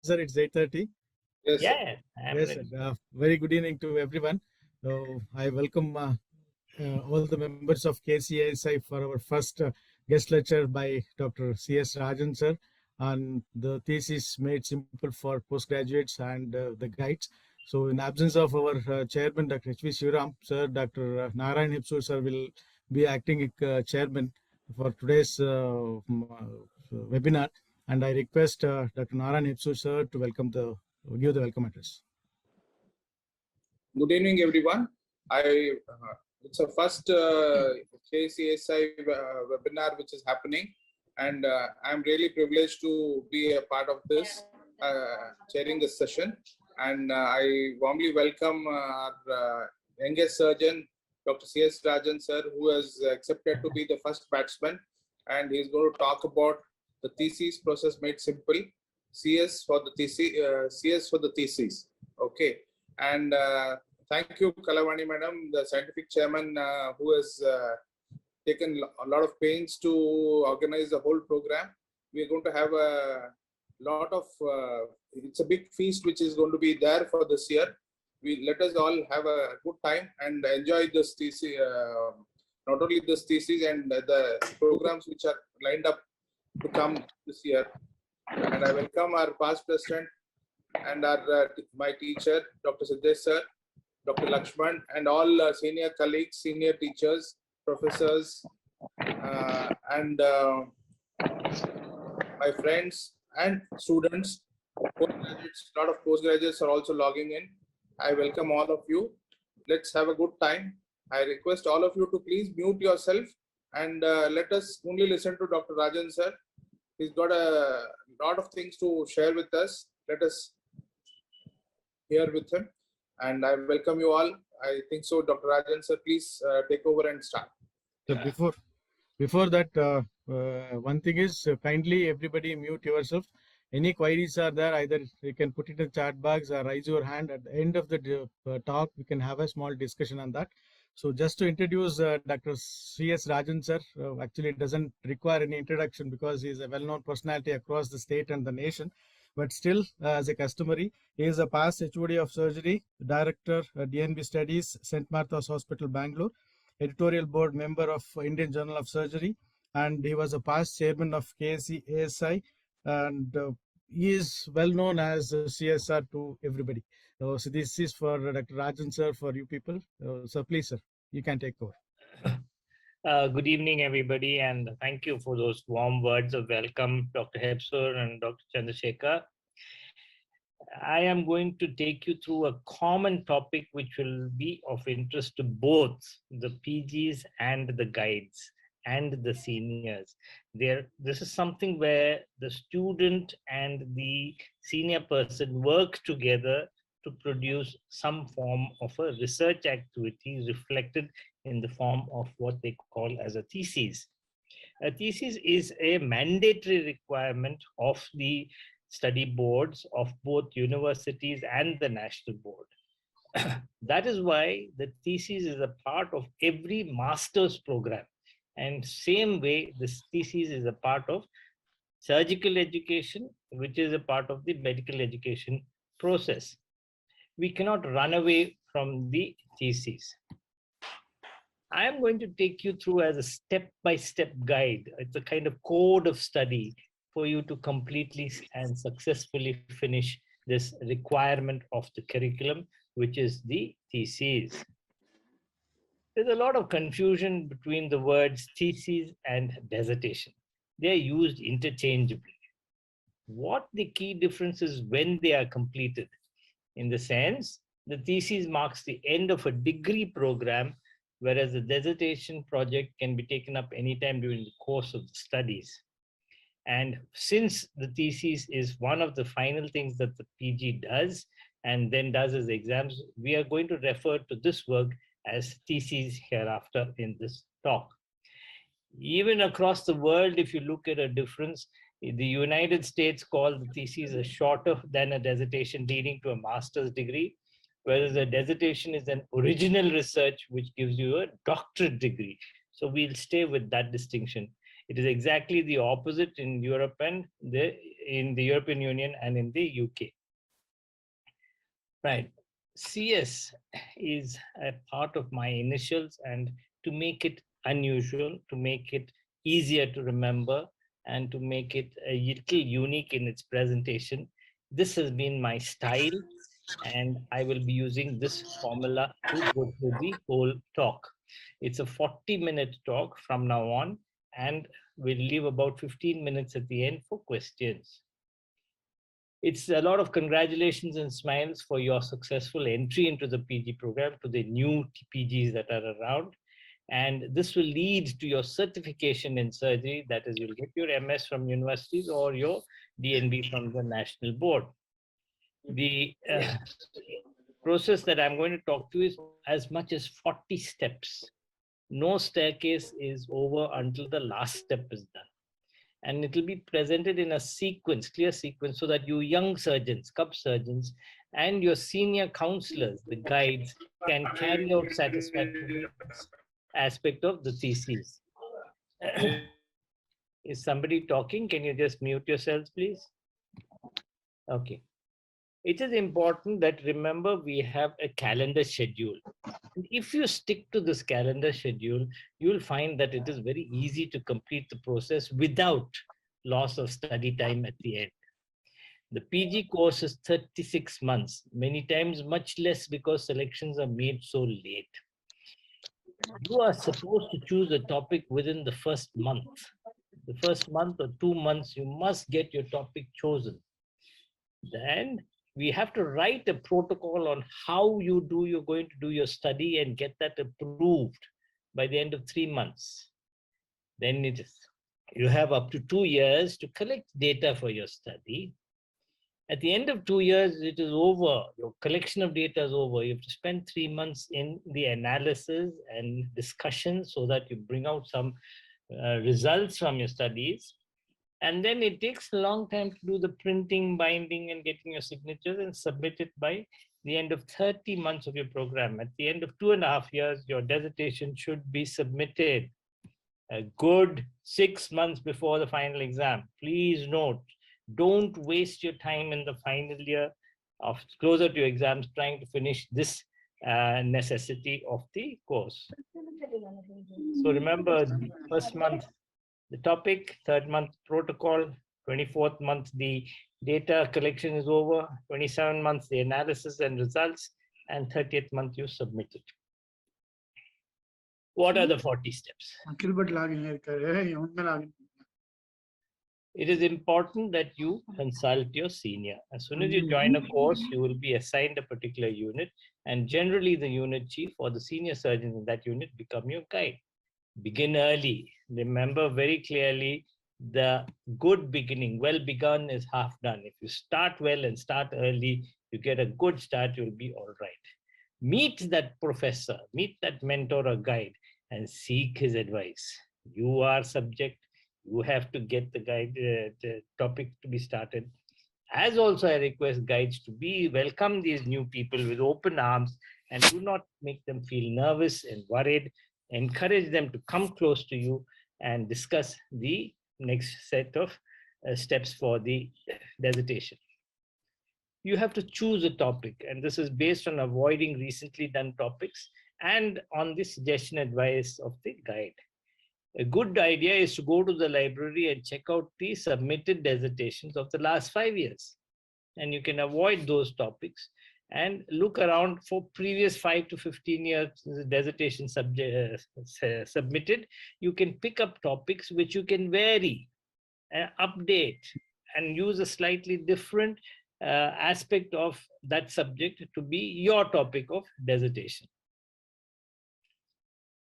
Sir, it's 8:30. Yes, sir. Yeah, I'm Yes, sir. ready. Very good evening to everyone. I welcome all the members of KCSI for our first guest lecture by Dr. S Rajan, sir, on the thesis made simple for postgraduates and the guides. So, in absence of our chairman, Dr. H.V. Shivaram, sir, Dr. Narayan Hipsur, sir, will be acting chairman for today's webinar. And I request Dr. Narayan Hipsur, sir, to give the welcome address. Good evening, everyone. It's a first KCSI webinar which is happening, and I'm really privileged to be a part of this, chairing this session. And I warmly welcome our youngest surgeon, Dr. S Rajan, sir, who has accepted to be the first batsman, and he's going to talk about the thesis process made simple, CS for the thesis, CS for the thesis. Okay. And thank you, Kalavani Madam, the scientific chairman, who has taken a lot of pains to organize the whole program. We are going to have a lot of, it's a big feast which is going to be there for this year. Let us all have a good time and enjoy this thesis, not only this thesis and the programs which are lined up to come this year. And I welcome our past president and my teacher, Dr. Siddesh sir, Dr. Lakshman, and all senior colleagues, senior teachers, professors, and my friends and students. Postgraduates, a lot of postgraduates are also logging in. I welcome all of you. Let's have a good time. I request all of you to please mute yourself and let us only listen to Dr. Rajan sir. He's got a lot of things to share with us. Let us hear with him, and I welcome you all. I think so, Dr. Rajan sir, please take over and start. So before that, one thing is kindly everybody mute yourself. Any queries are there, either you can put it in the chat box or raise your hand. At the end of the talk, we can have a small discussion on that. So just to introduce Dr. C.S. Rajan sir, actually doesn't require any introduction because he is a well-known personality across the state and the nation. But still, as a customary, he is a past HOD of surgery, director, DNB studies, St. Martha's Hospital, Bangalore, editorial board member of Indian Journal of Surgery, and he was a past chairman of KSCASI, and he is well known as CSR to everybody. So this is for Dr. Rajan sir, for you people. So please, sir, you can take over. Good evening, everybody, and thank you for those warm words of welcome, Dr. Hepsur and Dr. Chandrasekhar. I am going to take you through a common topic which will be of interest to both the PGs and the guides and the seniors. This is something where the student and the senior person work together to produce some form of a research activity reflected in the form of what they call as a thesis. A thesis is a mandatory requirement of the study boards of both universities and the national board. That is why the thesis is a part of every master's program. And same way, this thesis is a part of surgical education, which is a part of the medical education process. We cannot run away from the thesis. I am going to take you through as a step-by-step guide. It's a kind of code of study for you to completely and successfully finish this requirement of the curriculum, which is the thesis. There's a lot of confusion between the words thesis and dissertation. They are used interchangeably. What the key difference is when they are completed. In the sense, the thesis marks the end of a degree program, whereas the dissertation project can be taken up anytime during the course of the studies. And since the thesis is one of the final things that the PG does and then does as exams, we are going to refer to this work as theses hereafter in this talk. Even across the world, if you look at a difference, the United States call the thesis a shorter than a dissertation leading to a master's degree, whereas a dissertation is an original research which gives you a doctorate degree. So we'll stay with that distinction. It is exactly the opposite in Europe and the in the European Union and in the UK. Right. CS is a part of my initials, and to make it unusual, to make it easier to remember, and to make it a little unique in its presentation, this has been my style, and I will be using this formula to go through the whole talk. It's a 40-minute talk from now on, and we'll leave about 15 minutes at the end for questions. It's a lot of congratulations and smiles for your successful entry into the PG program, to the new PGs that are around. And this will lead to your certification in surgery. That is, you'll get your MS from universities or your DNB from the national board. The process that I'm going to talk to is as much as 40 steps. No staircase is over until the last step is done. And it will be presented in a sequence, clear sequence, so that you young surgeons, cub surgeons, and your senior counselors, the guides, can carry out satisfactorily aspect of the thesis. Is somebody talking? Can you just mute yourselves, please? Okay. It is important that, remember, we have a calendar schedule. And if you stick to this calendar schedule, you will find that it is very easy to complete the process without loss of study time at the end. The PG course is 36 months, many times much less, because selections are made so late. You are supposed to choose a topic within the first month. The first month or 2 months, you must get your topic chosen. Then we have to write a protocol on how you're going to do your study and get that approved by the end of 3 months. Then you have up to 2 years to collect data for your study. At the end of 2 years, it is over. Your collection of data is over. You have to spend 3 months in the analysis and discussion so that you bring out some results from your studies. And then it takes a long time to do the printing, binding, and getting your signatures and submit it by the end of 30 months of your program. At the end of 2.5 years, your dissertation should be submitted a good 6 months before the final exam. Please note, don't waste your time in the final year of closer to your exams trying to finish this necessity of the course. So remember, the first month, the topic, third month protocol, 24th month, the data collection is over, 27 months, the analysis and results, and 30th month, you submit it. What are the 40 steps? It is important that you consult your senior. As soon as you join a course, you will be assigned a particular unit, and generally the unit chief or the senior surgeons in that unit become your guide. Begin early. Remember very clearly, the good beginning, well begun is half done. If you start well and start early, you get a good start, you'll be all right. Meet that professor, meet that mentor or guide, and seek his advice. You are subject. You have to get the guide, the topic to be started. As also, I request guides to welcome these new people with open arms and do not make them feel nervous and worried. Encourage them to come close to you and discuss the next set of steps for the dissertation. You have to choose a topic, and this is based on avoiding recently done topics and on the suggestion advice of the guide. A good idea is to go to the library and check out the submitted dissertations of the last 5 years. And you can avoid those topics and look around for previous 5 to 15 years dissertation submitted. You can pick up topics which you can vary, update, and use a slightly different aspect of that subject to be your topic of dissertation.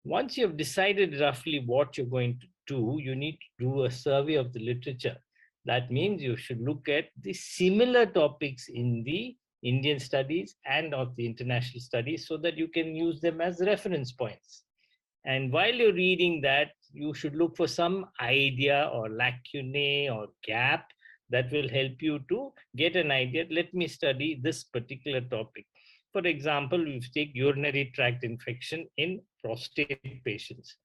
Once you have decided roughly what you're going to do, you need to do a survey of the literature. That means you should look at the similar topics in the Indian studies and of the international studies so that you can use them as reference points. And while you're reading that, you should look for some idea or lacunae or gap that will help you to get an idea. Let me study this particular topic. For example, we take urinary tract infection in prostate patients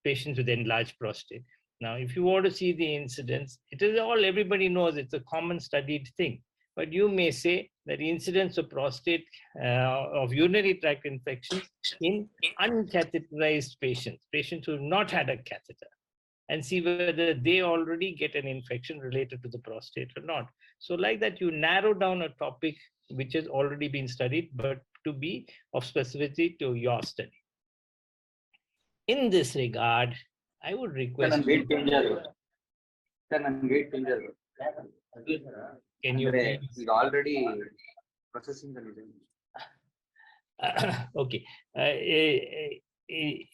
with enlarged prostate. Now, if you want to see the incidence, it is all, everybody knows it's a common studied thing. But you may say that the incidence of prostate, of urinary tract infections in uncatheterized patients, patients who have not had a catheter, and see whether they already get an infection related to the prostate or not. So like that, you narrow down a topic which has already been studied, but to be of specificity to your study. In this regard, I would request. Can you please? Already processing the Okay.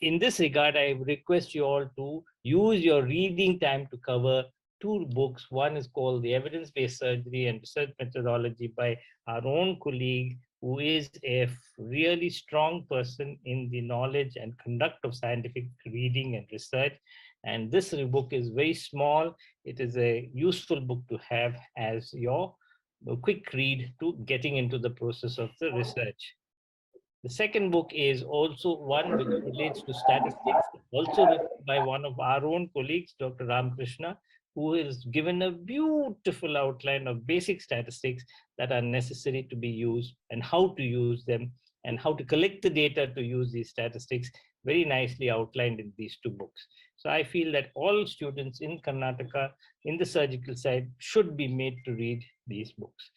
In this regard, I request you all to use your reading time to cover two books. One is called The Evidence-Based Surgery and Research Methodology by our own colleague, who is a really strong person in the knowledge and conduct of scientific reading and research. And this book is very small. It is a useful book to have as your quick read to getting into the process of the research. The second book is also one which relates to statistics, also written by one of our own colleagues, Dr. Ramakrishna, who has given a beautiful outline of basic statistics that are necessary to be used and how to use them and how to collect the data to use these statistics, very nicely outlined in these two books. So I feel that all students in Karnataka, in the surgical side, should be made to read these books.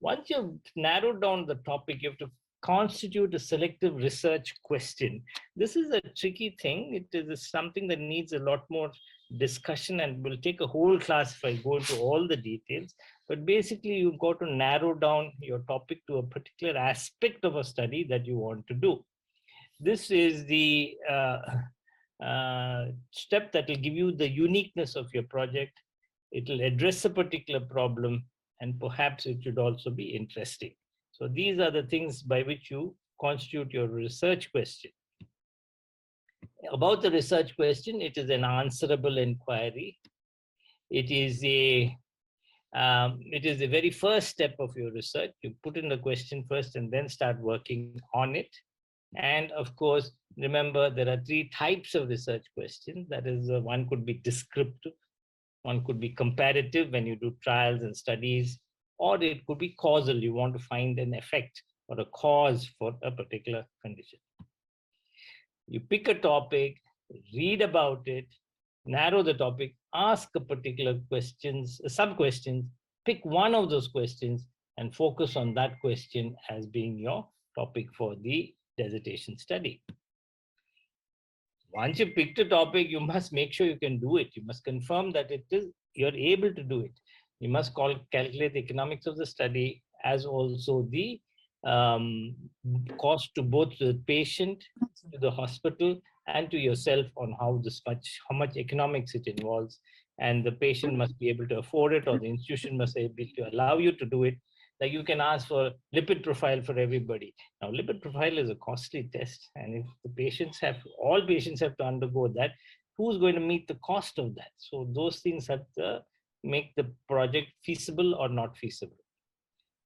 Once you've narrowed down the topic, you have to constitute a selective research question. This is a tricky thing. It is something that needs a lot more discussion and will take a whole class if I go into all the details. But basically, you've got to narrow down your topic to a particular aspect of a study that you want to do. This is the step that will give you the uniqueness of your project. It will address a particular problem, and perhaps it should also be interesting. So these are the things by which you constitute your research question. About the research question, it is an answerable inquiry. It is the very first step of your research. You put in the question first and then start working on it. And of course, remember, there are three types of research questions. That is, one could be descriptive, one could be comparative when you do trials and studies, or it could be causal. You want to find an effect or a cause for a particular condition. You pick a topic, read about it, narrow the topic, ask a particular questions, sub-questions, pick one of those questions and focus on that question as being your topic for the dissertation study. Once you pick the topic, you must make sure you can do it. You must confirm that you're able to do it. You must calculate the economics of the study as also the cost to both the patient, to the hospital, and to yourself on how much economics it involves. And the patient must be able to afford it, or the institution must be able to allow you to do it. Like you can ask for lipid profile for everybody. Now, lipid profile is a costly test. And if all patients have to undergo that, who's going to meet the cost of that? So those things have to make the project feasible or not feasible.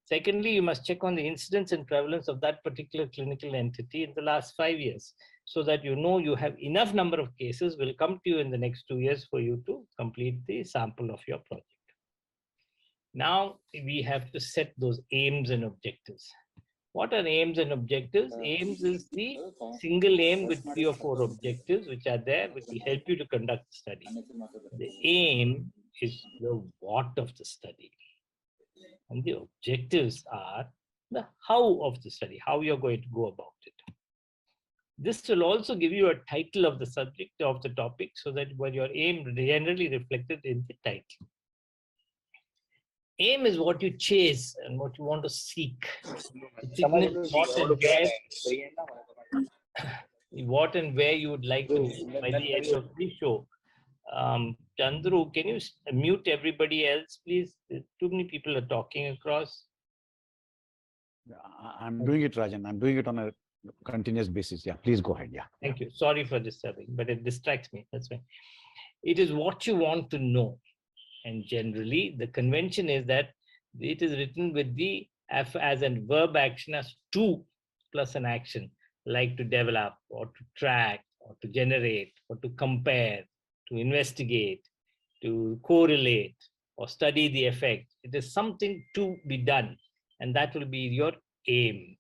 Secondly, you must check on the incidence and prevalence of that particular clinical entity in the last 5 years, so that you know you have enough number of cases will come to you in the next 2 years for you to complete the sample of your project. Now we have to set those aims and objectives. What are aims and objectives? Aims is the single aim with 3 or 4 objectives which are there, which will help you to conduct the study. The aim is the what of the study. And the objectives are the how of the study, how you're going to go about it. This will also give you a title of the subject, of the topic, so that your aim generally reflected in the title. Aim is what you chase and what you want to seek. What and where you would like to be by the end of the show. Chandru, can you mute everybody else, please? Too many people are talking across. I'm doing it, Rajan. I'm doing it on a continuous basis. Yeah, please go ahead. Yeah. Thank you. Sorry for disturbing, but it distracts me. That's why. It is what you want to know. And generally, the convention is that it is written with the as a verb action as to plus an action, like to develop or to track or to generate, or to compare, to investigate, to correlate, or study the effect. It is something to be done, and that will be your aim.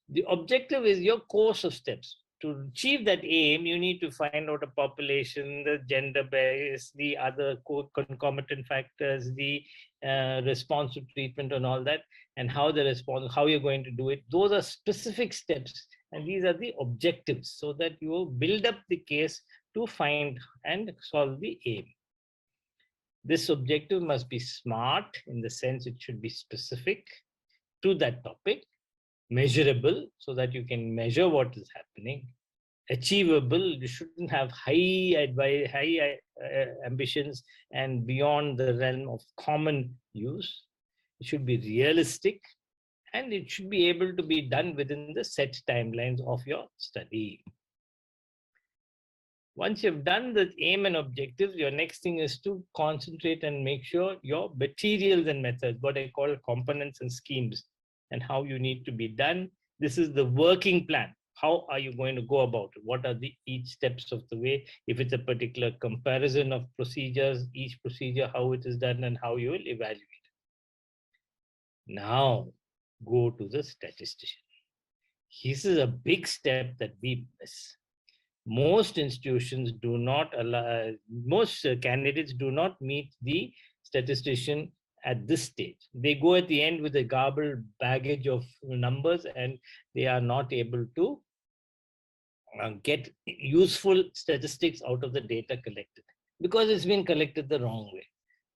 The objective is your course of steps. To achieve that aim, you need to find out a population, the gender base, the other concomitant factors, the response to treatment and all that, and how the response, how you're going to do it. Those are specific steps, and these are the objectives, so that you will build up the case to find and solve the aim. This objective must be smart in the sense it should be specific to that topic, measurable so that you can measure what is happening, achievable. You shouldn't have high ambitions and beyond the realm of common use. It should be realistic, and it should be able to be done within the set timelines of your study. Once you've done the aim and objectives, your next thing is to concentrate and make sure your materials and methods, what I call components and schemes, and how you need to be done. This is the working plan. How are you going to go about it? What are the each steps of the way? If it's a particular comparison of procedures, each procedure, how it is done and how you will evaluate. Now, go to the statistician. This is a big step that we miss. Most institutions do not allow, most candidates do not meet the statistician at this stage. They go at the end with a garbled baggage of numbers, and they are not able to get useful statistics out of the data collected because it's been collected the wrong way.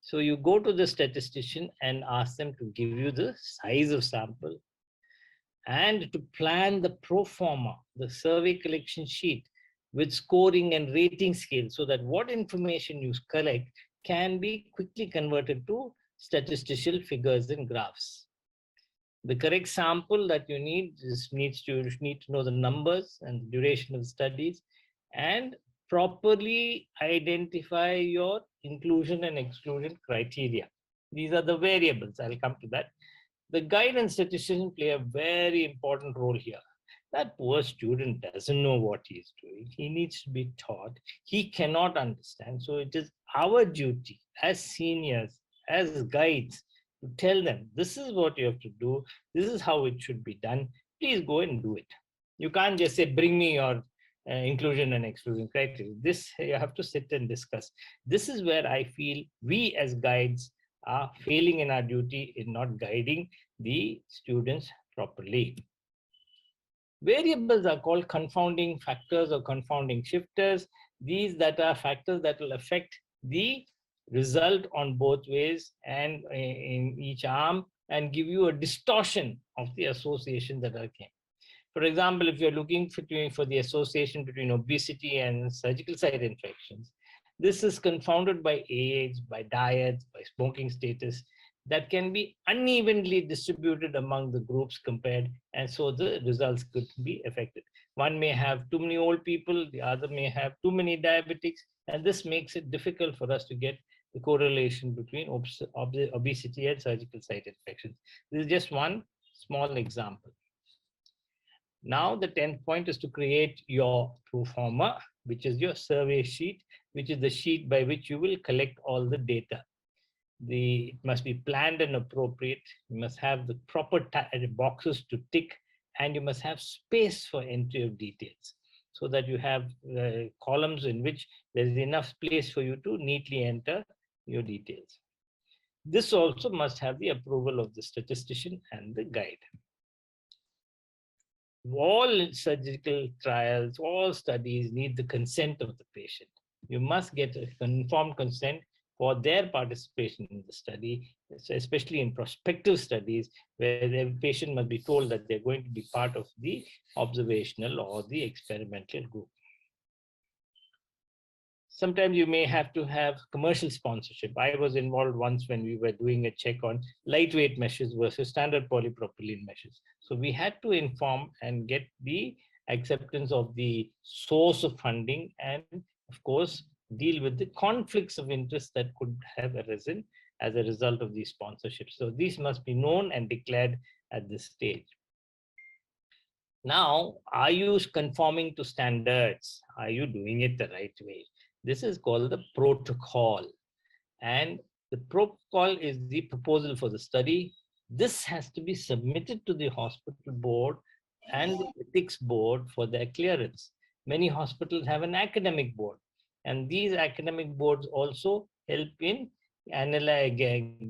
So you go to the statistician and ask them to give you the size of sample and to plan the pro forma, the survey collection sheet with scoring and rating scale, so that what information you collect can be quickly converted to statistical figures and graphs. The correct sample that you need need to know the numbers and the duration of the studies, and properly identify your inclusion and exclusion criteria. These are the variables. I'll come to that. The guide and statistician play a very important role here. That poor student doesn't know what he's doing. He needs to be taught. He cannot understand. So it is our duty as seniors, as guides, to tell them, this is what you have to do. This is how it should be done. Please go and do it. You can't just say, bring me your inclusion and exclusion criteria. This you have to sit and discuss. This is where I feel we as guides are failing in our duty in not guiding the students properly. Variables are called confounding factors or confounding shifters. These that are factors that will affect the result on both ways and in each arm, and give you a distortion of the association that came. For example, if you're looking for the association between obesity and surgical site infections, this is confounded by age, by diet, by smoking status, that can be unevenly distributed among the groups compared, and so the results could be affected. One may have too many old people, the other may have too many diabetics, and this makes it difficult for us to get the correlation between obesity and surgical site infections. This is just one small example. Now the 10th point is to create your pro forma, which is your survey sheet, which is the sheet by which you will collect all the data. It must be planned and appropriate. You must have the proper boxes to tick, and you must have space for entry of details, so that you have columns in which there is enough place for you to neatly enter your details. This also must have the approval of the statistician and the guide. All surgical trials, all studies need the consent of the patient. You must get an informed consent for their participation in the study, especially in prospective studies, where the patient must be told that they're going to be part of the observational or the experimental group. Sometimes you may have to have commercial sponsorship. I was involved once when we were doing a check on lightweight meshes versus standard polypropylene meshes. So we had to inform and get the acceptance of the source of funding, and of course, deal with the conflicts of interest that could have arisen as a result of these sponsorships. So these must be known and declared at this stage. Now, are you conforming to standards? Are you doing it the right way? This is called the protocol. And the protocol is the proposal for the study. This has to be submitted to the hospital board and the ethics board for their clearance. Many hospitals have an academic board, and these academic boards also help in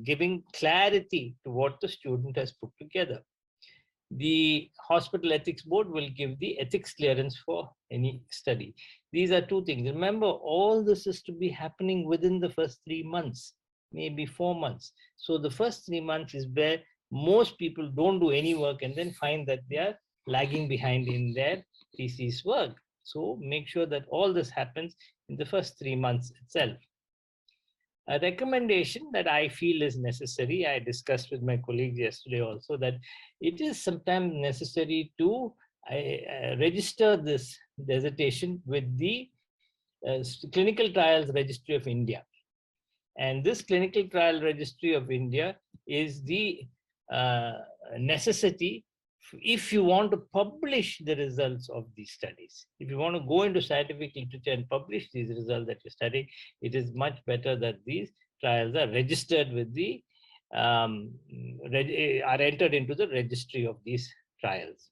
giving clarity to what the student has put together. The hospital ethics board will give the ethics clearance for any study. These are two things. Remember, all this is to be happening within the first 3 months, maybe 4 months. So the first 3 months is where most people don't do any work and then find that they are lagging behind in their thesis work. So make sure that all this happens in the first 3 months itself. A recommendation that I feel is necessary, I discussed with my colleagues yesterday also, that it is sometimes necessary to register this dissertation with the Clinical Trials Registry of India. And this Clinical Trial Registry of India is the necessity if you want to publish the results of these studies. If you want to go into scientific literature and publish these results that you're studying, it is much better that these trials are registered with the, are entered into the registry of these trials.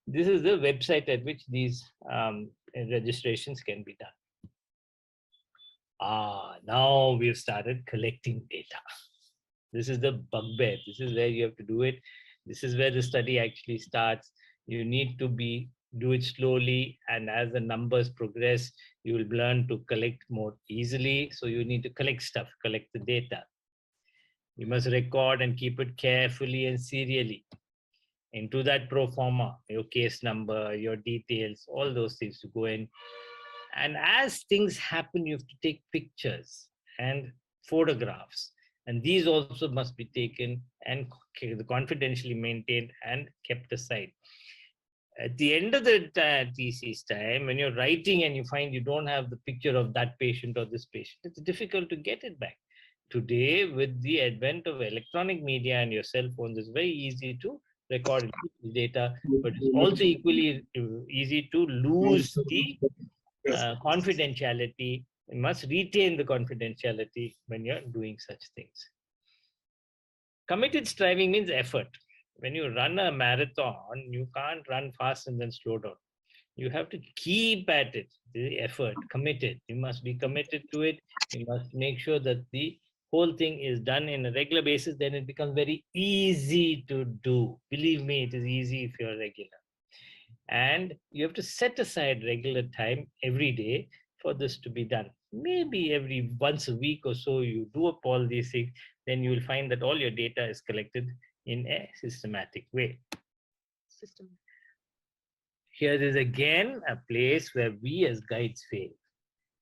This is the website at which these registrations can be done. Now we've started collecting data. This is the bugbear. This is where you have to do it. This is where the study actually starts. You need to do it slowly, and as the numbers progress, you will learn to collect more easily. So you need to collect stuff, collect the data. You must record and keep it carefully and serially. Into that pro forma, your case number, your details, all those things to go in. And as things happen, you have to take pictures and photographs. And these also must be taken and confidentially maintained and kept aside. At the end of the thesis time, when you're writing and you find you don't have the picture of that patient or this patient, it's difficult to get it back. Today, with the advent of electronic media and your cell phones, it's very easy to record data, but it's also equally easy to lose the confidentiality. You must retain the confidentiality when you're doing such things. Committed striving means effort. When you run a marathon, you can't run fast and then slow down. You have to keep at it, the effort, committed. You must be committed to it. You must make sure that the whole thing is done in a regular basis. Then it becomes very easy to do. Believe me, it is easy if you're regular. And you have to set aside regular time every day for this to be done. Maybe every once a week or so you do up all these things, then you will find that all your data is collected in a systematic way. Here is again a place where we as guides fail.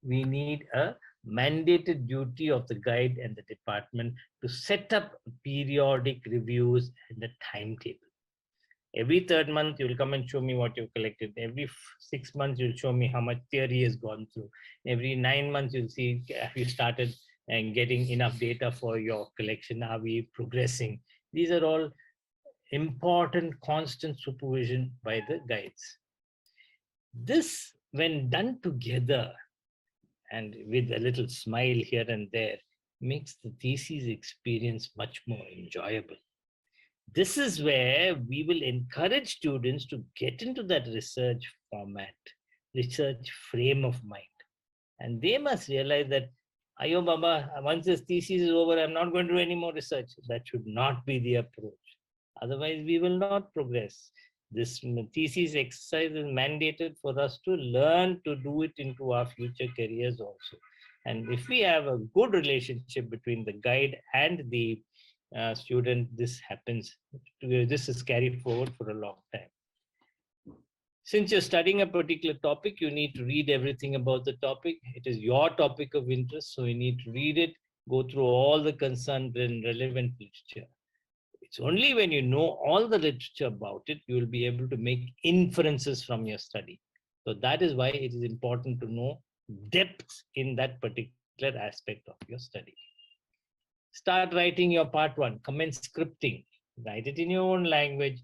We need a mandated duty of the guide and the department to set up periodic reviews and a timetable. Every 3rd month, you will come and show me what you've collected. Every 6 months, you'll show me how much theory has gone through. Every 9 months, you'll see have you started and getting enough data for your collection. Are we progressing? These are all important constant supervision by the guides. This, when done together and with a little smile here and there, makes the thesis experience much more enjoyable. This is where we will encourage students to get into that research format, research frame of mind. And they must realize that, Ayo Baba, once this thesis is over, I'm not going to do any more research. That should not be the approach. Otherwise, we will not progress. This thesis exercise is mandated for us to learn to do it into our future careers also. And if we have a good relationship between the guide and the student, this happens. This is carried forward for a long time. Since you're studying a particular topic, you need to read everything about the topic. It is your topic of interest, so you need to read it, go through all the concerned and relevant literature. It's only when you know all the literature about it, you will be able to make inferences from your study. So that is why it is important to know depth in that particular aspect of your study. Start writing your part 1, commence scripting, write it in your own language,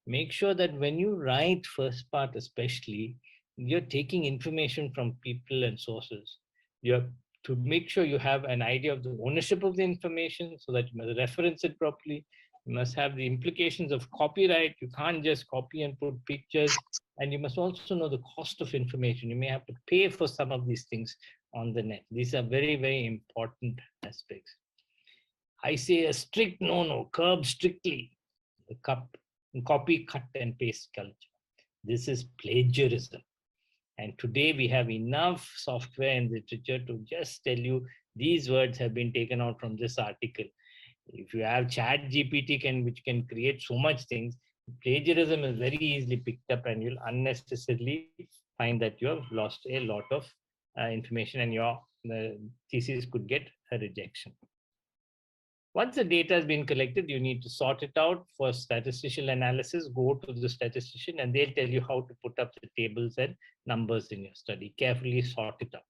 make sure that when you write first part especially, you're taking information from people and sources. You have to make sure you have an idea of the ownership of the information so that you must reference it properly. You must have the implications of copyright. You can't just copy and put pictures. And you must also know the cost of information. You may have to pay for some of these things on the net. These are very, very important aspects. I say a strict no-no, curb strictly the copy, cut, and paste culture. This is plagiarism. And today we have enough software and literature to just tell you these words have been taken out from this article. If you have chat GPT which can create so much things, plagiarism is very easily picked up and you'll unnecessarily find that you have lost a lot of information and your thesis could get a rejection. Once the data has been collected, you need to sort it out for statistical analysis. Go to the statistician and they'll tell you how to put up the tables and numbers in your study. Carefully sort it out.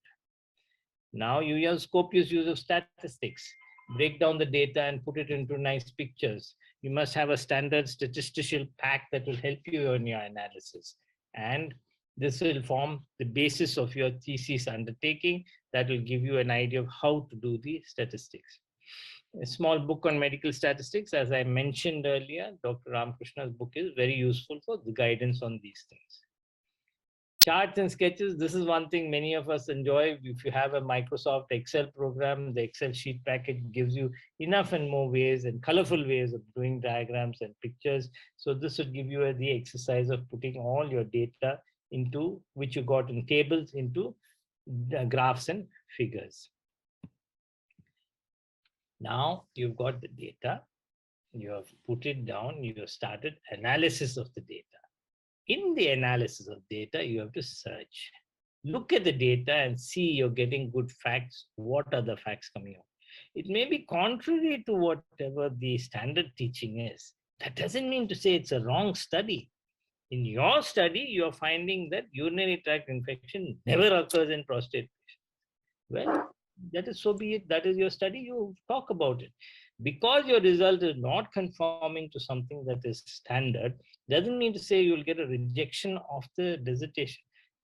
Now you use copious use of statistics. Break down the data and put it into nice pictures. You must have a standard statistical pack that will help you in your analysis. And this will form the basis of your thesis undertaking that will give you an idea of how to do the statistics. A small book on medical statistics, as I mentioned earlier, Dr. Ramakrishna's book is very useful for the guidance on these things. Charts and sketches, this is one thing many of us enjoy. If you have a Microsoft Excel program, the Excel sheet package gives you enough and more ways and colorful ways of doing diagrams and pictures. So this would give you the exercise of putting all your data into, which you got in tables, into graphs and figures. Now you've got the data, you have put it down, you have started analysis of the data. In the analysis of data, you have to search. Look at the data and see you're getting good facts. What are the facts coming out? It may be contrary to whatever the standard teaching is. That doesn't mean to say it's a wrong study. In your study, you're finding that urinary tract infection never occurs in prostate patients. Well, that is so be it. That is your study. You talk about it. Because your result is not conforming to something that is standard, doesn't mean to say you'll get a rejection of the dissertation,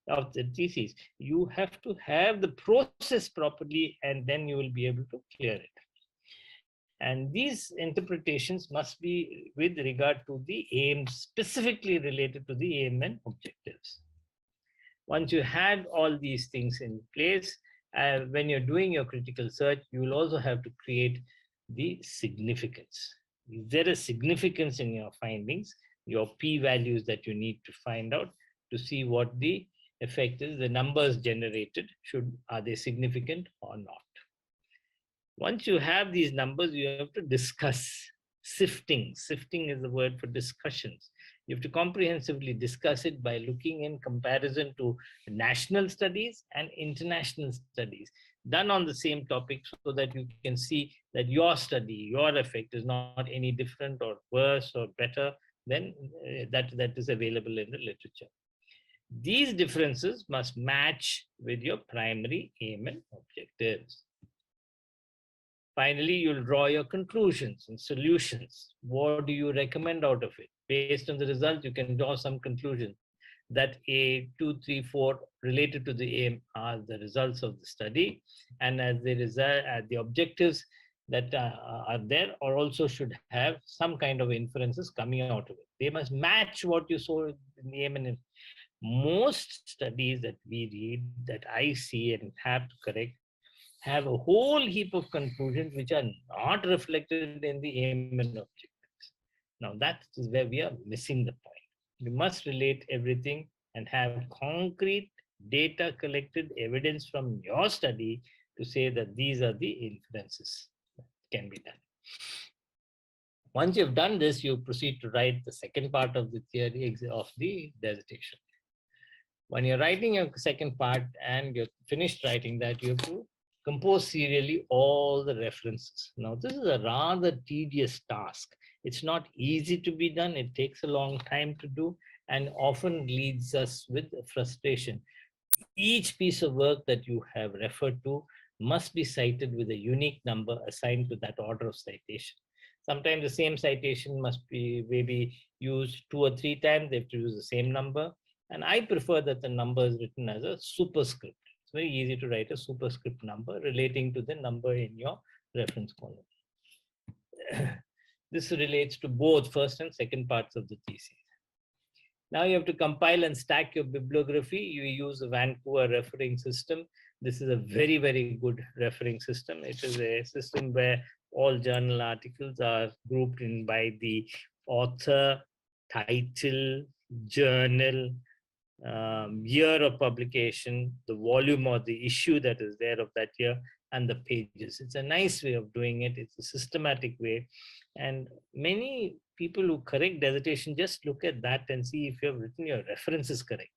of the thesis. You have to have the process properly, and then you will be able to clear it. And these interpretations must be with regard to the aim, specifically related to the aim and objectives. Once you had all these things in place, when you're doing your critical search, you will also have to create the significance. Is there a significance in your findings, your p-values that you need to find out to see what the effect is, the numbers generated, are they significant or not? Once you have these numbers, you have to discuss. Sifting is the word for discussions. You have to comprehensively discuss it by looking in comparison to national studies and international studies done on the same topic, so that you can see that your study, your effect is not any different or worse or better than that is available in the literature. These differences must match with your primary aim and objectives. Finally, you'll draw your conclusions and solutions. What do you recommend out of it? Based on the results, you can draw some conclusions that A, 2, 3, 4 related to the aim are the results of the study, and as the result, the objectives that are there or also should have some kind of inferences coming out of it. They must match what you saw in the aim. And most studies that we read, that I see and have to correct, have a whole heap of conclusions which are not reflected in the aim and objectives. Now that is where we are missing the point. We must relate everything and have concrete data collected, evidence from your study to say that these are the inferences that can be done. Once you've done this, you proceed to write the second part of the theory of the dissertation. When you're writing your second part and you're finished writing that, you have to compose serially all the references. Now, this is a rather tedious task. It's not easy to be done. It takes a long time to do and often leads us with frustration. Each piece of work that you have referred to must be cited with a unique number assigned to that order of citation. Sometimes the same citation must be maybe used 2 or 3 times. They have to use the same number. And I prefer that the number is written as a superscript. It's very easy to write a superscript number relating to the number in your reference column. This relates to both first and second parts of the thesis. Now you have to compile and stack your bibliography. You use the Vancouver referring system. This is a very, very good referring system. It is a system where all journal articles are grouped in by the author, title, journal, year of publication, the volume or the issue that is there of that year, and the pages. It's a nice way of doing it. It's a systematic way. And many people who correct dissertation just look at that and see if you have written your references correct.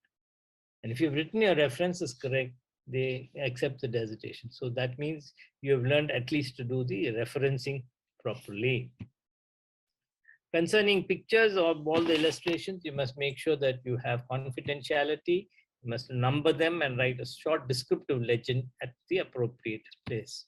And if you've written your references correct, they accept the dissertation. So that means you have learned at least to do the referencing properly. Concerning pictures of all the illustrations, you must make sure that you have confidentiality. You must number them and write a short descriptive legend at the appropriate place.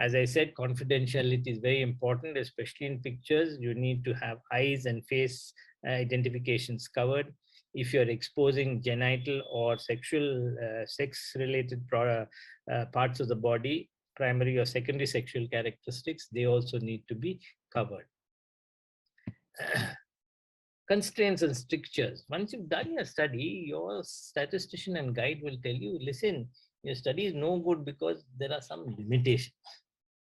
As I said, confidentiality is very important, especially in pictures. You need to have eyes and face identifications covered. If you're exposing genital or sexual, sex-related parts of the body, primary or secondary sexual characteristics, they also need to be covered. Constraints and strictures. Once you've done your study, your statistician and guide will tell you, listen, your study is no good because there are some limitations.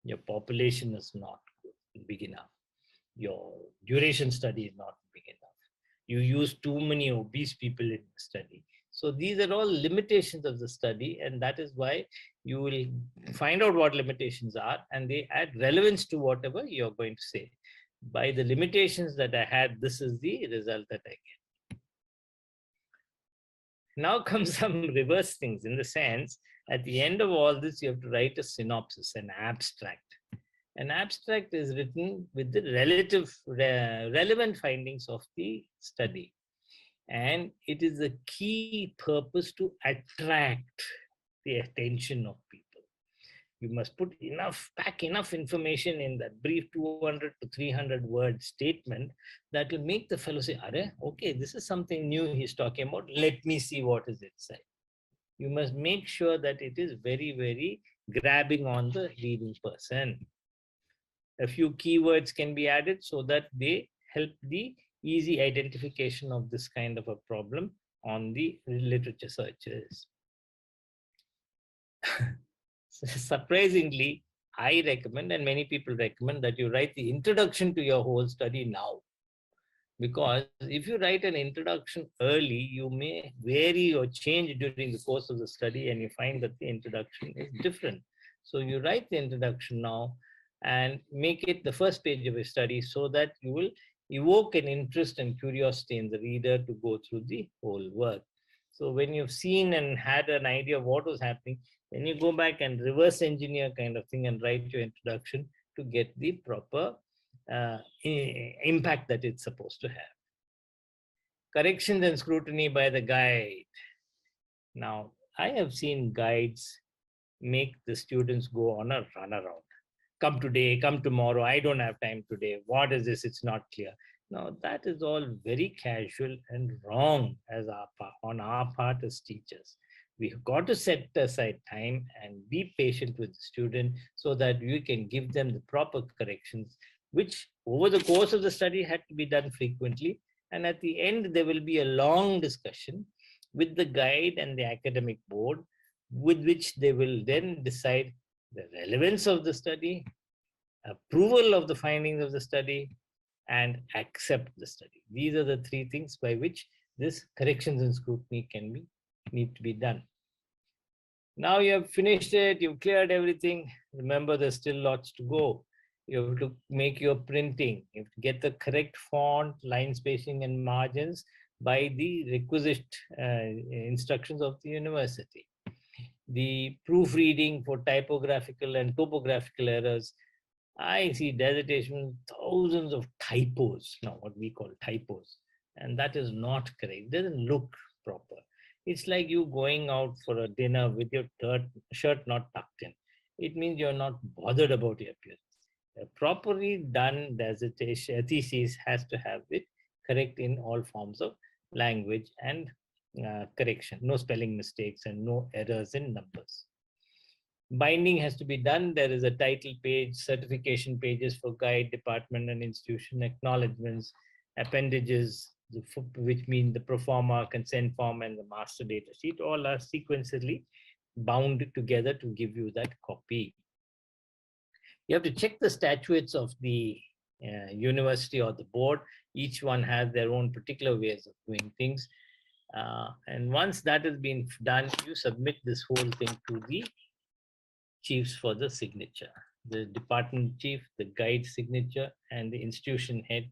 Your population is not big enough. Your duration study is not big enough. You use too many obese people in the study. So these are all limitations of the study, and that is why you will find out what limitations are, and they add relevance to whatever you're going to say. By the limitations that I had, this is the result that I get. Now comes some reverse things, in the sense, at the end of all this, you have to write a synopsis, an abstract. An abstract is written with the relevant findings of the study. And it is a key purpose to attract the attention of people. You must put pack enough information in that brief 200 to 300 word statement that will make the fellow say, okay, this is something new he's talking about. Let me see what is inside. You must make sure that it is very, very grabbing on the reading person. A few keywords can be added so that they help the easy identification of this kind of a problem on the literature searches. Surprisingly, I recommend, and many people recommend, that you write the introduction to your whole study now. Because if you write an introduction early, you may vary or change during the course of the study, and you find that the introduction is different. So you write the introduction now and make it the first page of a study so that you will evoke an interest and curiosity in the reader to go through the whole work. So when you've seen and had an idea of what was happening, then you go back and reverse engineer kind of thing and write your introduction to get the proper impact that it's supposed to have. Corrections and scrutiny by the guide. Now, I have seen guides make the students go on a runaround. Come today, come tomorrow, I don't have time today. What is this? It's not clear. Now, that is all very casual and wrong on our part as teachers. We've got to set aside time and be patient with the student so that we can give them the proper corrections, which over the course of the study had to be done frequently. And at the end, there will be a long discussion with the guide and the academic board, with which they will then decide the relevance of the study, approval of the findings of the study, and accept the study. These are the three things by which this corrections and scrutiny need to be done. Now you have finished it, you've cleared everything. Remember, there's still lots to go. You have to make your printing. You have to get the correct font, line spacing, and margins by the requisite instructions of the university. The proofreading for typographical and topographical errors. I see dissertation thousands of typos, now what we call typos, and that is not correct. It doesn't look proper. It's like you going out for a dinner with your shirt not tucked in. It means you're not bothered about your appearance. A properly done dissertation thesis has to have it correct in all forms of language and correction, no spelling mistakes and no errors in numbers. Binding has to be done. There is a title page, certification pages for guide, department and institution, acknowledgements, appendages, which mean the pro forma, consent form, and the master data sheet. All are sequentially bound together to give you that copy. You have to check the statutes of the university or the board. Each one has their own particular ways of doing things. And once that has been done, you submit this whole thing to the chiefs for the signature. The department chief, the guide signature, and the institution head.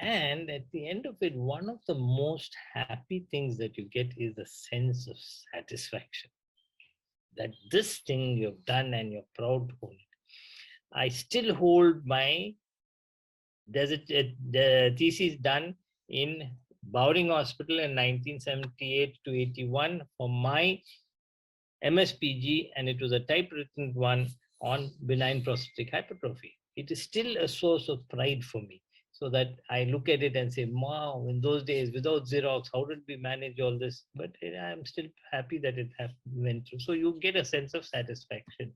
And at the end of it, one of the most happy things that you get is a sense of satisfaction that this thing you've done and you're proud to hold it. I still hold my the thesis done in Bowring Hospital in 1978 to 81 for my MSPG, and it was a typewritten one on benign prostatic hypertrophy. It is still a source of pride for me, so that I look at it and say, wow, in those days without Xerox, how did we manage all this? But I'm still happy that it went through. So you get a sense of satisfaction.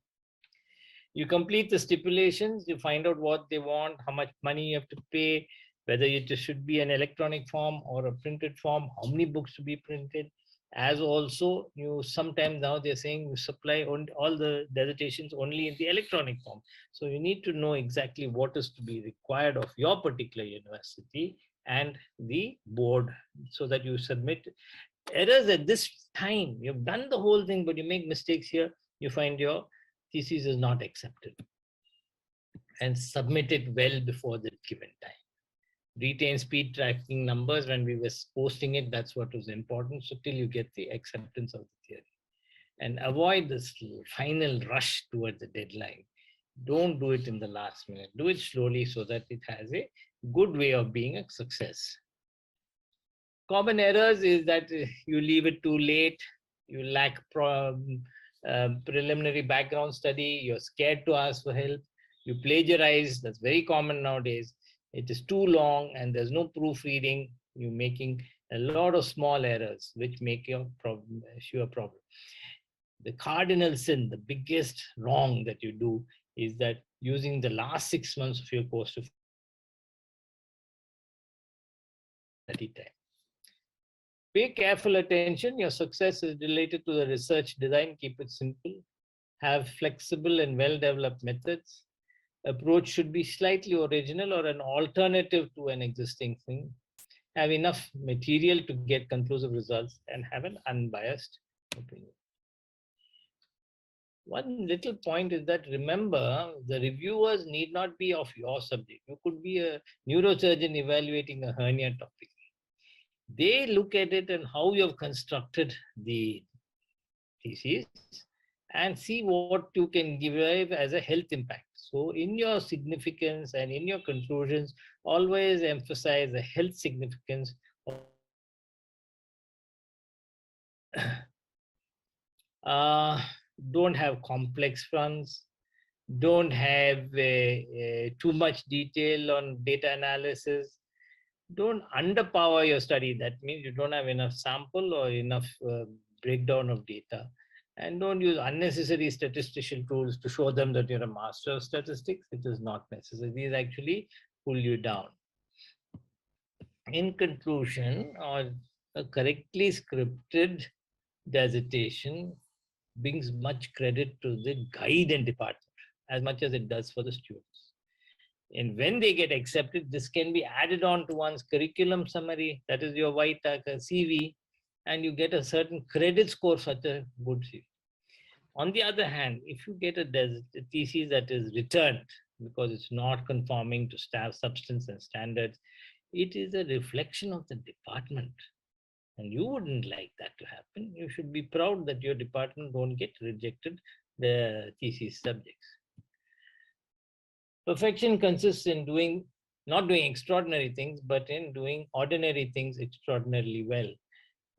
You complete the stipulations, you find out what they want, how much money you have to pay, whether it should be an electronic form or a printed form, how many books to be printed. As also, you sometimes now they're saying you supply all the dissertations only in the electronic form. So you need to know exactly what is to be required of your particular university and the board so that you submit. Errors at this time, you've done the whole thing, but you make mistakes here, you find your thesis is not accepted, and submit it well before the given time. Retain speed tracking numbers when we were posting it, that's what was important. So till you get the acceptance of the theory. And avoid this final rush towards the deadline. Don't do it in the last minute. Do it slowly so that it has a good way of being a success. Common errors is that you leave it too late, you lack preliminary background study, you're scared to ask for help, you plagiarize, that's very common nowadays. It is too long and there's no proofreading. You're making a lot of small errors, which make your problem, sure problem. The cardinal sin, the biggest wrong that you do is that using the last 6 months of your course to study time. Pay careful attention. Your success is related to the research design. Keep it simple. Have flexible and well-developed methods. Approach should be slightly original or an alternative to an existing thing. Have enough material to get conclusive results and have an unbiased opinion. One little point is that remember, the reviewers need not be of your subject. You could be a neurosurgeon evaluating a hernia topic. They look at it and how you have constructed the thesis and see what you can give as a health impact. So in your significance and in your conclusions, always emphasize the health significance of don't have complex runs, don't have too much detail on data analysis, don't underpower your study. That means you don't have enough sample or enough breakdown of data. And don't use unnecessary statistical tools to show them that you're a master of statistics. It is not necessary. These actually pull you down. In conclusion, a correctly scripted dissertation brings much credit to the guide and department as much as it does for the students. And when they get accepted, this can be added on to one's curriculum summary, that is your white CV, and you get a certain credit score for such a good CV. On the other hand, if you get a thesis that is returned because it's not conforming to staff substance and standards, it is a reflection of the department. And you wouldn't like that to happen. You should be proud that your department don't get rejected the thesis subjects. Perfection consists in not doing extraordinary things, but in doing ordinary things extraordinarily well.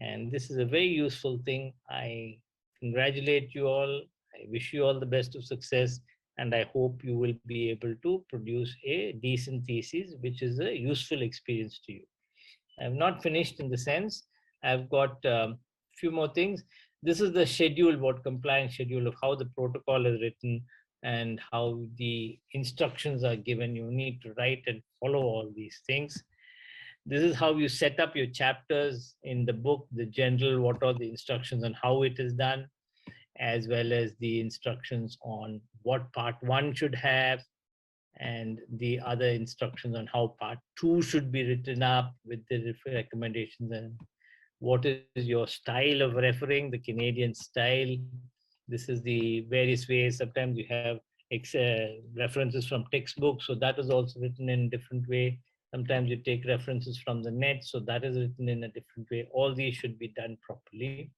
And this is a very useful thing. I congratulate you all. I wish you all the best of success. and I hope you will be able to produce a decent thesis, which is a useful experience to you. I'm not finished in the sense I've got few more things. This is the schedule, what compliance schedule of how the protocol is written and how the instructions are given. You need to write and follow all these things. This is how you set up your chapters in the book, the general, what are the instructions and how it is done, as well as the instructions on what part one should have, and the other instructions on how part two should be written up with the recommendations, and what is your style of referring, the Canadian style. This is the various ways. Sometimes you have references from textbooks, so that is also written in a different way. Sometimes you take references from the net, so that is written in a different way. All these should be done properly.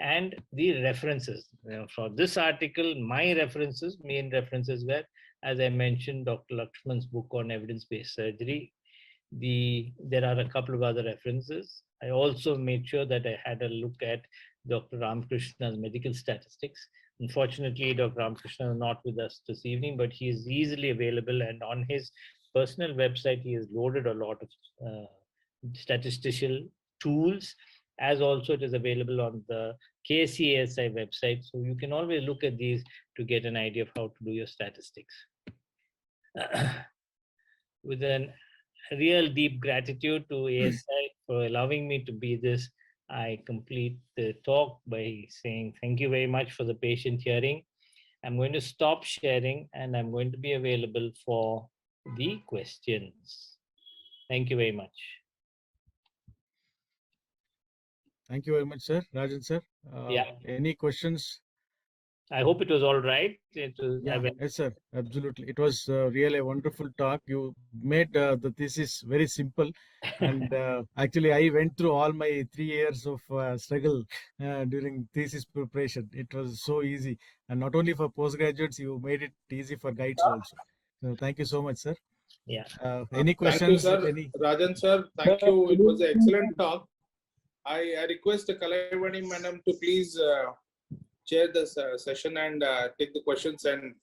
And the references. For this article, my references, main references were, as I mentioned, Dr. Lakshman's book on evidence-based surgery. There are a couple of other references. I also made sure that I had a look at Dr. Ramakrishna's medical statistics. Unfortunately, Dr. Ramakrishna is not with us this evening, but he is easily available, and on his personal website, he has loaded a lot of statistical tools, as also it is available on the KSCASI website. So you can always look at these to get an idea of how to do your statistics. With a real deep gratitude to ASI for allowing me to be this, I complete the talk by saying thank you very much for the patient hearing. I'm going to stop sharing and I'm going to be available for the questions. Thank you very much. Thank you very much, sir. Rajan, sir. Yeah. Any questions? I hope it was all right. Yes, sir. Absolutely. It was really a wonderful talk. You made the thesis very simple. And actually, I went through all my 3 years of struggle during thesis preparation. It was so easy. And not only for postgraduates, you made it easy for guides also. So thank you so much, sir. Yeah. Any questions? Thank you, sir. Rajan, sir. Thank you. It was an excellent talk. I request Kalaivani Madam to please chair this session and take the questions, and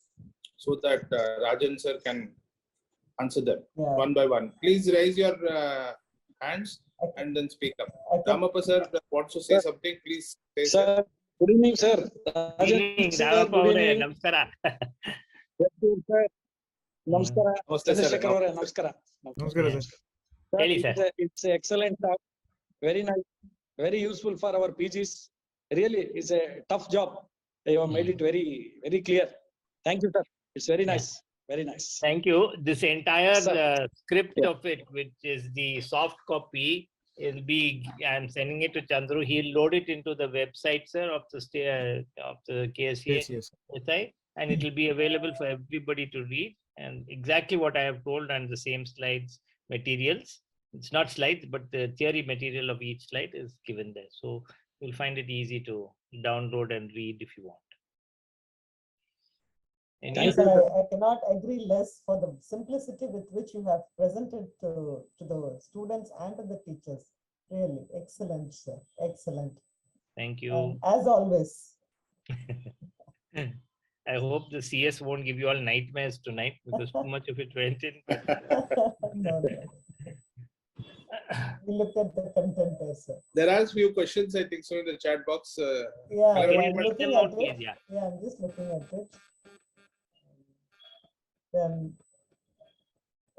so that Rajan sir can answer them one by one. Please raise your hands and then speak up. Ramappa sir wants to say something. Please say, sir. Good evening, sir. Good evening. Namaskara. Namaskara. Namaste, sir. Namaskara. Namaskara, sir. It's an excellent talk. Very nice. Very useful for our PGs. Really, it's a tough job. You have made it very, very clear. Thank you, sir. It's very nice. Very nice. Thank you. This entire script of it, which is the soft copy, will be. I'm sending it to Chandru. He'll load it into the website, sir, of the KSCAS, and it will be available for everybody to read. And exactly what I have told, and the same slides materials. It's not slides, but the theory material of each slide is given there. So you'll find it easy to download and read if you want. I cannot agree less for the simplicity with which you have presented to the students and to the teachers. Really excellent, sir. Excellent. Thank you. And as always. I hope the CS won't give you all nightmares tonight, because too much of it went in. No. We looked at the content, sir. There are a few questions, I think, so in the chat box. I'm looking at it. Yeah, I'm just looking at it.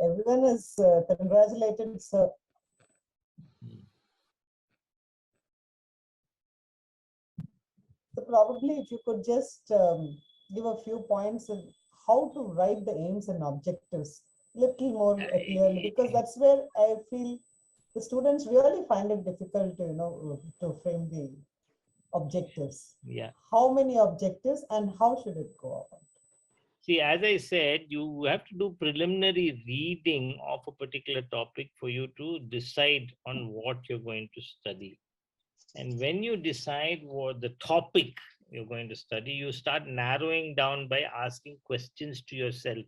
Everyone is congratulated, sir. So probably if you could just give a few points of how to write the aims and objectives little more clearly, because that's where I feel the students really find it difficult to, to frame the objectives. Yeah. How many objectives and how should it go about? See, as I said, you have to do preliminary reading of a particular topic for you to decide on what you're going to study. And when you decide what the topic you're going to study, you start narrowing down by asking questions to yourself.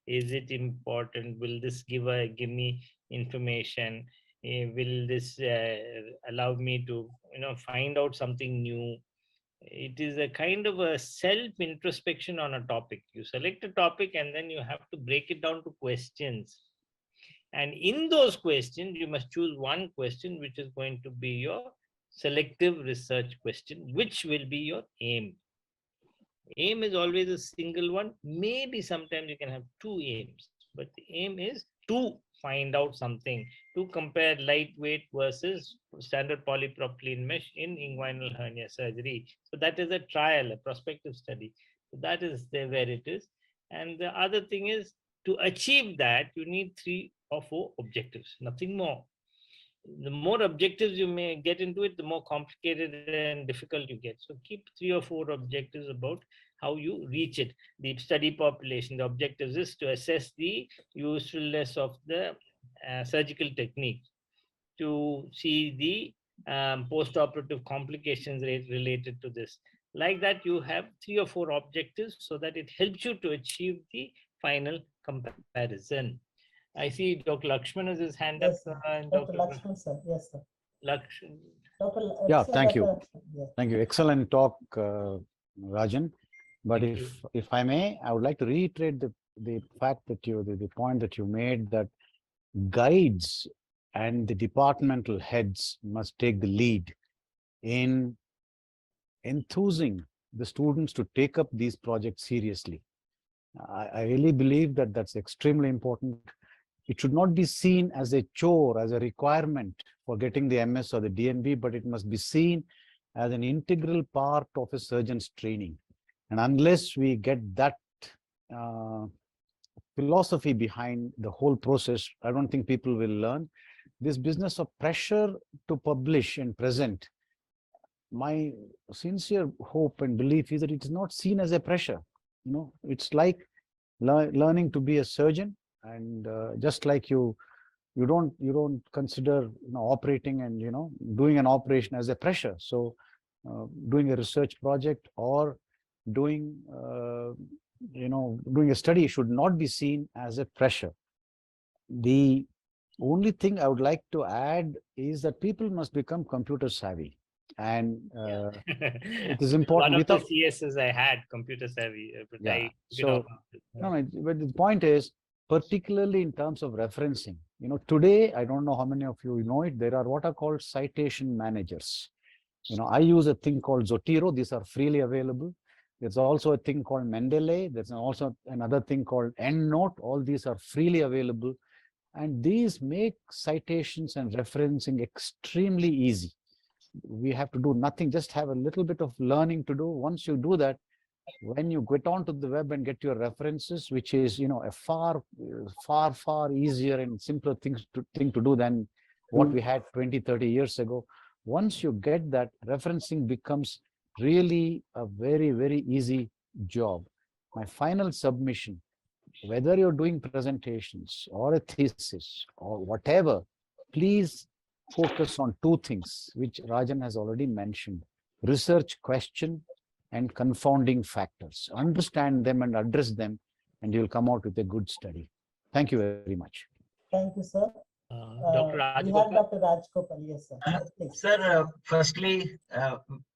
Is it important? Will this give me information? Will this allow me to find out something new? It is a kind of a self-introspection on a topic. You select a topic and then you have to break it down to questions. And in those questions, you must choose one question which is going to be your selective research question, which will be your aim. Aim is always a single one. Maybe sometimes you can have two aims, but the aim is to find out something, to compare lightweight versus standard polypropylene mesh in inguinal hernia surgery. So that is a trial, a prospective study. So that is where it is. And the other thing is, to achieve that, you need 3 or 4 objectives, nothing more. The more objectives you may get into it, the more complicated and difficult you get. So keep 3 or 4 objectives about how you reach it. The study population, the objectives is to assess the usefulness of the surgical technique, to see the post-operative complications related to this. Like that, you have 3 or 4 objectives so that it helps you to achieve the final comparison. I see Dr. Lakshman has his hand Yes, up. Dr. Lakshman, sir. Yes, sir. Lakshman. Yeah, thank you. Yeah. Thank you. Excellent talk, Rajan. But Thank if I may, I would like to reiterate the fact that the point that you made, that guides and the departmental heads must take the lead in enthusing the students to take up these projects seriously. I really believe that that's extremely important. It should not be seen as a chore, as a requirement for getting the MS or the DNB, but it must be seen as an integral part of a surgeon's training. And unless we get that philosophy behind the whole process, I don't think people will learn. This business of pressure to publish and present, my sincere hope and belief is that it is not seen as a pressure. You know, it's like learning to be a surgeon, and just like you don't consider operating and doing an operation as a pressure. So doing a research project or doing doing a study should not be seen as a pressure. The only thing I would like to add is that people must become computer savvy, and it is important. One of the CSs I had computer savvy, but yeah. So no, but the point is, particularly in terms of referencing, today, I don't know how many of you know it, there are what are called citation managers. I use a thing called Zotero. These are freely available. There's also a thing called Mendeley. There's also another thing called EndNote. All these are freely available. And these make citations and referencing extremely easy. We have to do nothing, just have a little bit of learning to do. Once you do that, when you get onto the web and get your references, which is a far easier and simpler thing to do than what we had 20-30 years ago. Once you get that, referencing becomes really a very, very easy job. My final submission, whether you're doing presentations or a thesis or whatever, please focus on 2 things, which Rajan has already mentioned: research question and confounding factors. Understand them and address them, and you'll come out with a good study. Thank you very much. Thank you, sir. Dr. We have Dr. Rajgopal. Yes, sir. Sir, firstly,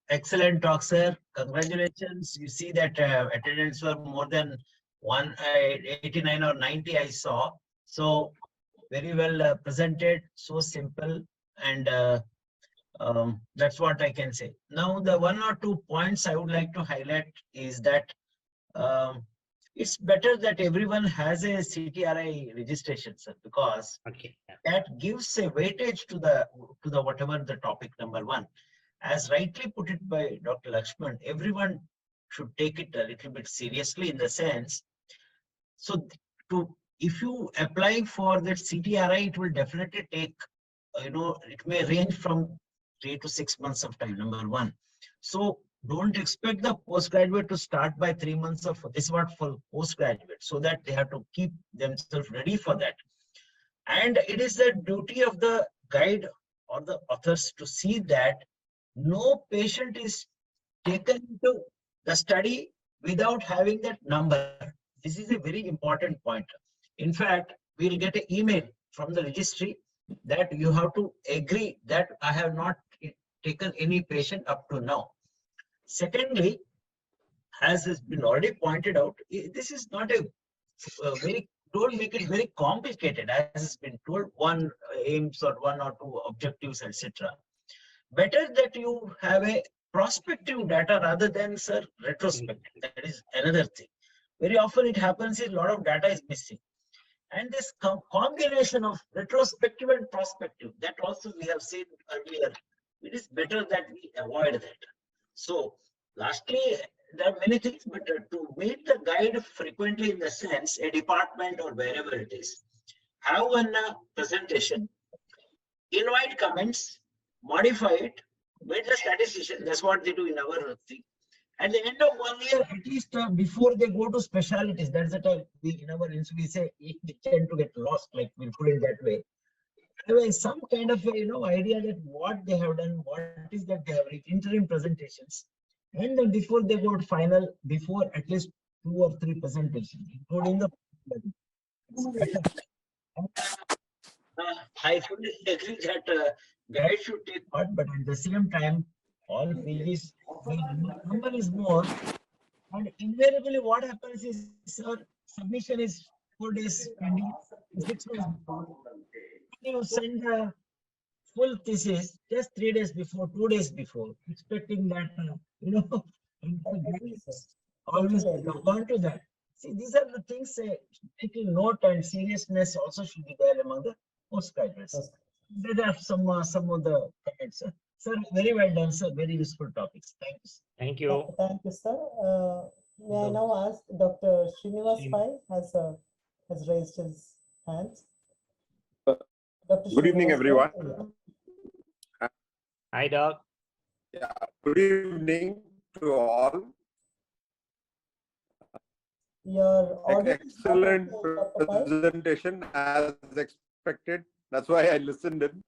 excellent talk, sir. Congratulations. You see that attendance were more than 89 or 90, I saw. So very well presented, so simple, and that's what I can say. Now, the 1 or 2 points I would like to highlight is that it's better that everyone has a CTRI registration, sir, because that gives a weightage to the whatever the topic number 1. As rightly put it by Dr. Lakshman, everyone should take it a little bit seriously, in the sense. So if you apply for that CTRI, it will definitely take, it may range from 3 to 6 months of time, number 1. So don't expect the postgraduate to start by 3 months of this work for postgraduate, so that they have to keep themselves ready for that. And it is the duty of the guide or the authors to see that no patient is taken into the study without having that number. This is a very important point. In fact, we'll get an email from the registry that you have to agree that I have not taken any patient up to now. Secondly, as has been already pointed out, this is not a don't make it very complicated, as has been told, one aims or one or two objectives, etc. Better that you have a prospective data rather than, sir, retrospective. That is another thing. Very often it happens is a lot of data is missing. And this combination of retrospective and prospective, that also we have seen earlier, it is better that we avoid that. So lastly, there are many things, but to meet the guide frequently, in the sense, a department or wherever it is, have one presentation, invite comments, modify it, meet the statistician. That's what they do in our thing. At the end of 1 year, at least before they go to specialities, that's the time we, in our institute, we say we tend to get lost, like we'll put it that way. Anyway, some kind of idea that what they have done, what is that they have written, interim presentations, and then before they go to final, before at least 2 or 3 presentations, including the. I fully agree that guys should take part, but at the same time, all PGs, number is more. And invariably, what happens is, sir, submission is 4 days pending, 6 months. You send a full thesis just 3 days before, 2 days before, expecting that, always log on to that. See, these are the things, taking note and seriousness also should be there among the postgraduates. There are some of the comments, sir. Sir, very well done, sir. Very useful topics. Thanks. Thank you. Thank you, sir. May I now ask Dr. Srinivas Pai has raised his hand. Dr. Good evening, Srinivas everyone. Pai, Hi, Doc. Yeah, good evening to all. Your audio is Excellent not okay, Dr. Pai. presentation as expected. That's why I listened in.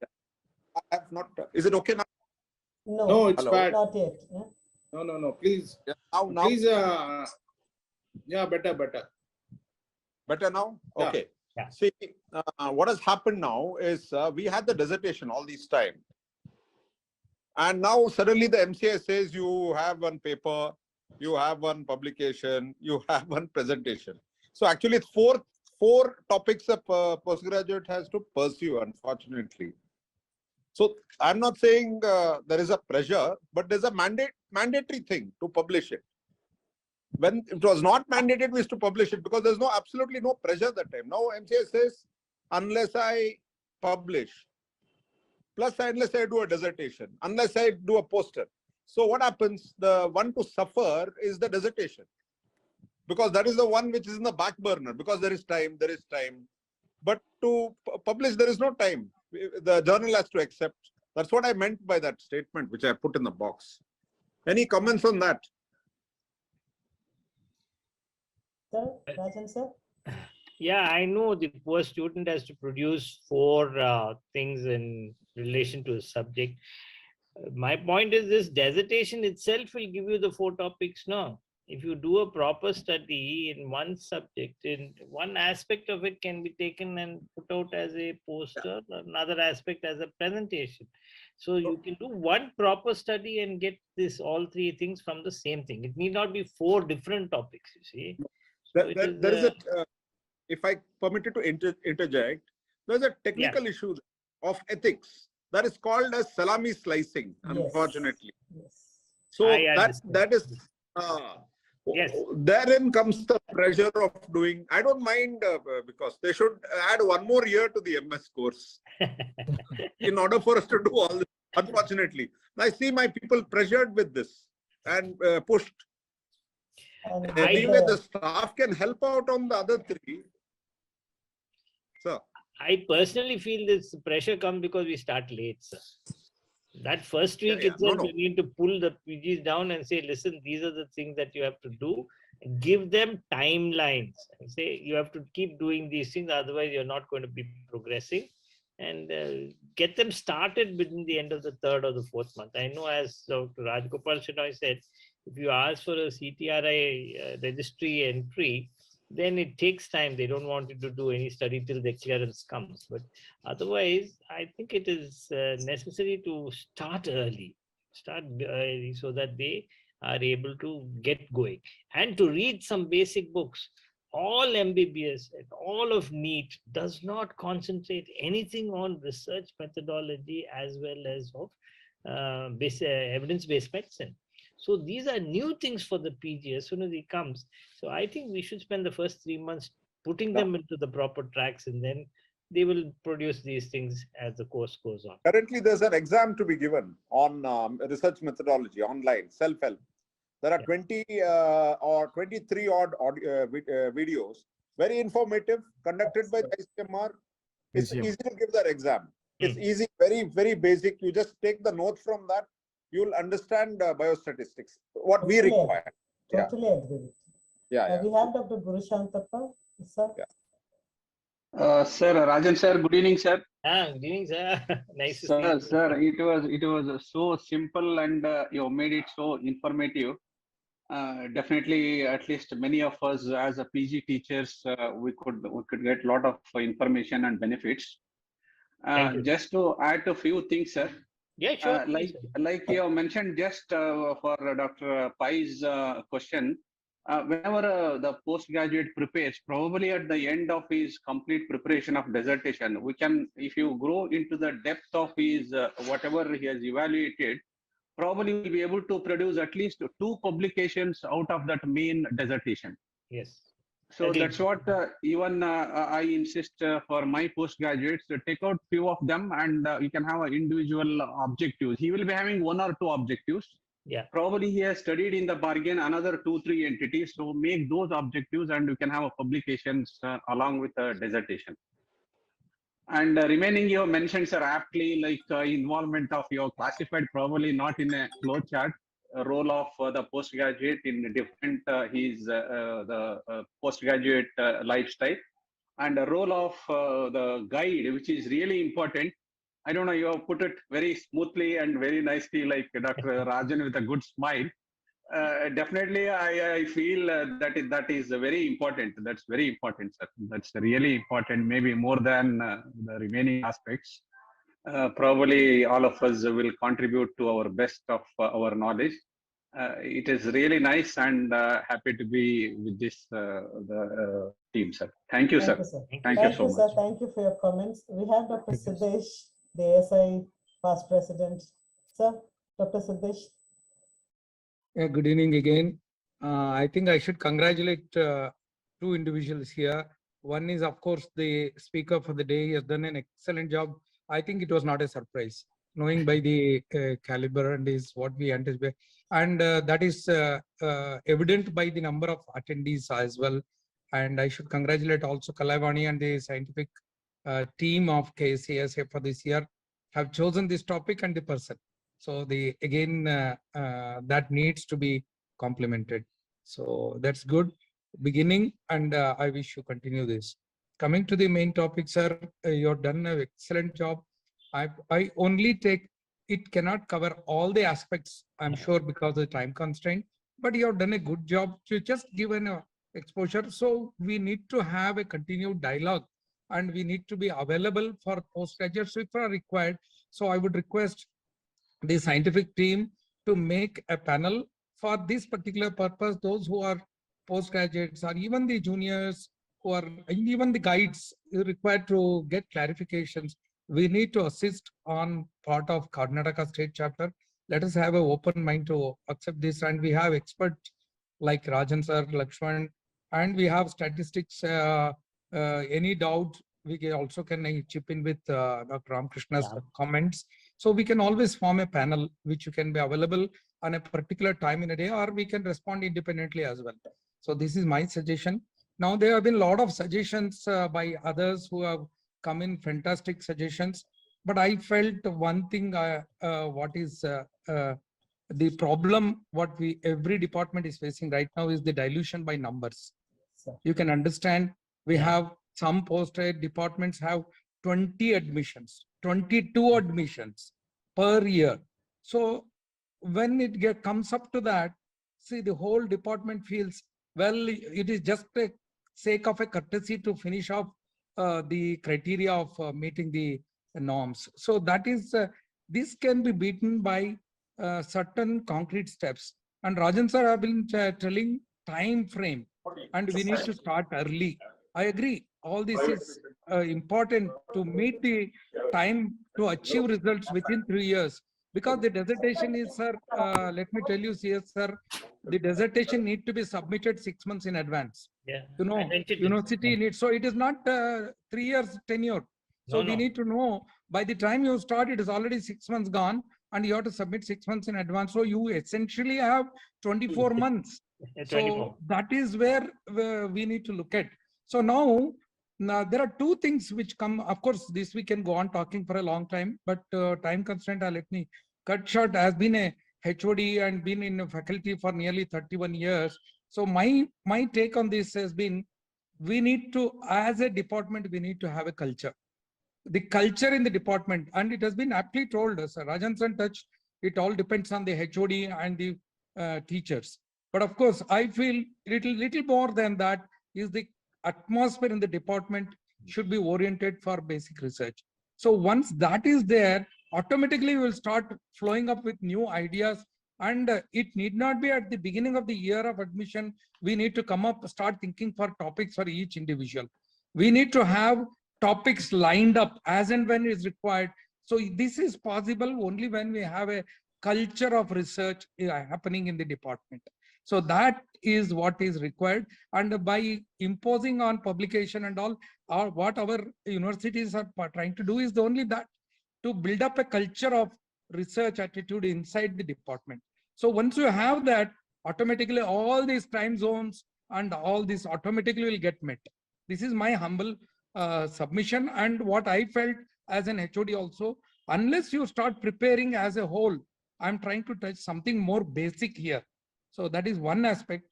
I have not. Is it okay now? No, it's Hello. bad. Not yet. Yeah? No. Please, Yeah, now, please. Yeah, better. better now. Yeah. Okay. Yeah. See, what has happened now is we had the dissertation all this time, and now suddenly the MCA says you have one paper, you have one publication, you have one presentation. So actually, it's four topics a postgraduate has to pursue, unfortunately. So I'm not saying there is a pressure, but there's a mandatory thing to publish it. When it was not mandated, we used to publish it because there's absolutely no pressure that time. Now MCA says, unless I publish, plus unless I do a dissertation, unless I do a poster. So what happens? The one to suffer is the dissertation, because that is the one which is in the back burner, because there is time. But to publish, there is no time. The journal has to accept. That's what I meant by that statement, which I put in the box. Any comments on that? Sir, Rajan, sir? Yeah, I know the poor student has to produce 4 things in relation to a subject. My point is this dissertation itself will give you the 4 topics, no? If you do a proper study in one subject, in one aspect of it can be taken and put out as a poster, another aspect as a presentation. So you can do one proper study and get all 3 things from the same thing. It need not be 4 different topics, you see. So There is a, if I permitted to interject, there's a technical issue of ethics that is called as salami slicing, unfortunately. Yes. So understand. that is, Yes. therein comes the pressure of doing. I don't mind because they should add 1 more year to the MS course in order for us to do all this. Unfortunately, I see my people pressured with this and pushed. And Anyway, the staff can help out on the other 3. So I personally feel this pressure comes because we start late, sir. That first week itself, you need to pull the PGs down and say, listen, these are the things that you have to do. Give them timelines. And say, you have to keep doing these things, otherwise you're not going to be progressing. And get them started within the end of the 3rd or the 4th month. I know, as Dr. Rajgopal Shenoy said, if you ask for a CTRI registry entry, then it takes time. They don't want you to do any study till the clearance comes. But otherwise, I think it is necessary to start early so that they are able to get going and to read some basic books. All MBBS and all of NEET does not concentrate anything on research methodology as well as of evidence-based medicine. So these are new things for the PG as soon as he comes. So I think we should spend the first 3 months putting them into the proper tracks, and then they will produce these things as the course goes on. Currently, there's an exam to be given on research methodology online, self-help. There are 20 or 23 odd videos, very informative, conducted by the ICMR. It's easy to give that exam. It's easy, very, very basic. You just take the notes from that. You'll understand biostatistics, what we require. Totally agree. Yeah. We have Dr. Guru Shantappa, sir. Sir, Rajan sir, good evening, sir. Good evening, sir. Nice to see Sir, you. sir, it was so simple, and you made it so informative. Definitely, at least many of us as a PG teachers, we could get a lot of information and benefits. Just to add a few things, sir. Yeah, sure. Like you mentioned, just for Dr. Pai's question, whenever the postgraduate prepares, probably at the end of his complete preparation of dissertation, we can, if you grow into the depth of his whatever he has evaluated, probably will be able to produce at least 2 publications out of that main dissertation. Yes. So that's what even I insist for my postgraduates to take out few of them, and you can have individual objectives. He will be having 1 or 2 objectives. Yeah. Probably he has studied in the bargain another 2-3 entities. So make those objectives, and you can have a publications along with the dissertation. And remaining, you mentioned, sir, aptly, like involvement of your classified, probably not in a flow chart, role of the postgraduate in different the postgraduate lifestyle, and the role of the guide, which is really important. I don't know, you have put it very smoothly and very nicely, like Dr. Rajan with a good smile. Definitely, I feel that is very important. That's very important, sir. That's really important, maybe more than the remaining aspects. Probably all of us will contribute to our best of our knowledge. It is really nice, and happy to be with this the team, sir. Thank you, sir. Thank you so much. Thank you for your comments. We have Dr. Siddesh, the ASI past president. Sir, Dr. Siddesh. Yeah, good evening again. I think I should congratulate 2 individuals here. One is, of course, the speaker for the day. He has done an excellent job. I think it was not a surprise, knowing by the caliber and is what we anticipate. And that is evident by the number of attendees as well. And I should congratulate also Kalaivani and the scientific team of KSCAS for this year have chosen this topic and the person. So the again that needs to be complemented. So that's good beginning, and I wish you continue this. Coming to the main topic, sir, you've done an excellent job. I only take, it cannot cover all the aspects, I'm sure, because of the time constraint, but you have done a good job to just give an exposure. So we need to have a continued dialogue, and we need to be available for postgraduates if are required. So I would request the scientific team to make a panel for this particular purpose. Those who are postgraduates or even the juniors who are, even the guides required to get clarifications, we need to assist on part of Karnataka state chapter. Let us have an open mind to accept this, and we have experts like Rajan sir, Lakshman, and we have statistics. Any doubt, we also can chip in with Dr. Ramakrishna's comments. So we can always form a panel which you can be available on a particular time in a day, or we can respond independently as well. So this is my suggestion. Now, there have been a lot of suggestions by others who have come in, fantastic suggestions. But I felt one thing, what is the problem, what every department is facing right now is the dilution by numbers. You can understand, we have some postgrad departments have 20 admissions, 22 admissions per year. So when it comes up to that, see, the whole department feels, well, it is just a sake of a courtesy to finish off the criteria of meeting the norms. So that is, this can be beaten by certain concrete steps. And Rajan sir have been telling time frame, and we need to start early. I agree. All this is important to meet the time to achieve results within 3 years. Because the dissertation is, sir, let me tell you, CS sir, the dissertation need to be submitted 6 months in advance. Yeah. You know, university needs, so it is not 3 years tenure. So we need to know by the time you start, it is already 6 months gone, and you have to submit 6 months in advance. So you essentially have 24 months. 24. So that is where we need to look at. So now there are two things which come. Of course, this we can go on talking for a long time, but time constraint, let me cut short. Has been a HOD and been in a faculty for nearly 31 years. So my take on this has been, we need to, as a department, we need to have a culture. The culture in the department, and it has been aptly told, as Rajan sir touched, it all depends on the HOD and the teachers. But of course, I feel little more than that is the atmosphere in the department should be oriented for basic research. So once that is there, automatically we will start flowing up with new ideas. And it need not be at the beginning of the year of admission. We need to start thinking for topics for each individual. We need to have topics lined up as and when is required. So this is possible only when we have a culture of research happening in the department. So that is what is required. And by imposing on publication and all, what our universities are trying to do is only that, to build up a culture of research attitude inside the department. So once you have that, automatically all these time zones and all this automatically will get met. This is my humble submission, and what I felt as an HOD also, unless you start preparing as a whole, I'm trying to touch something more basic here. So that is one aspect.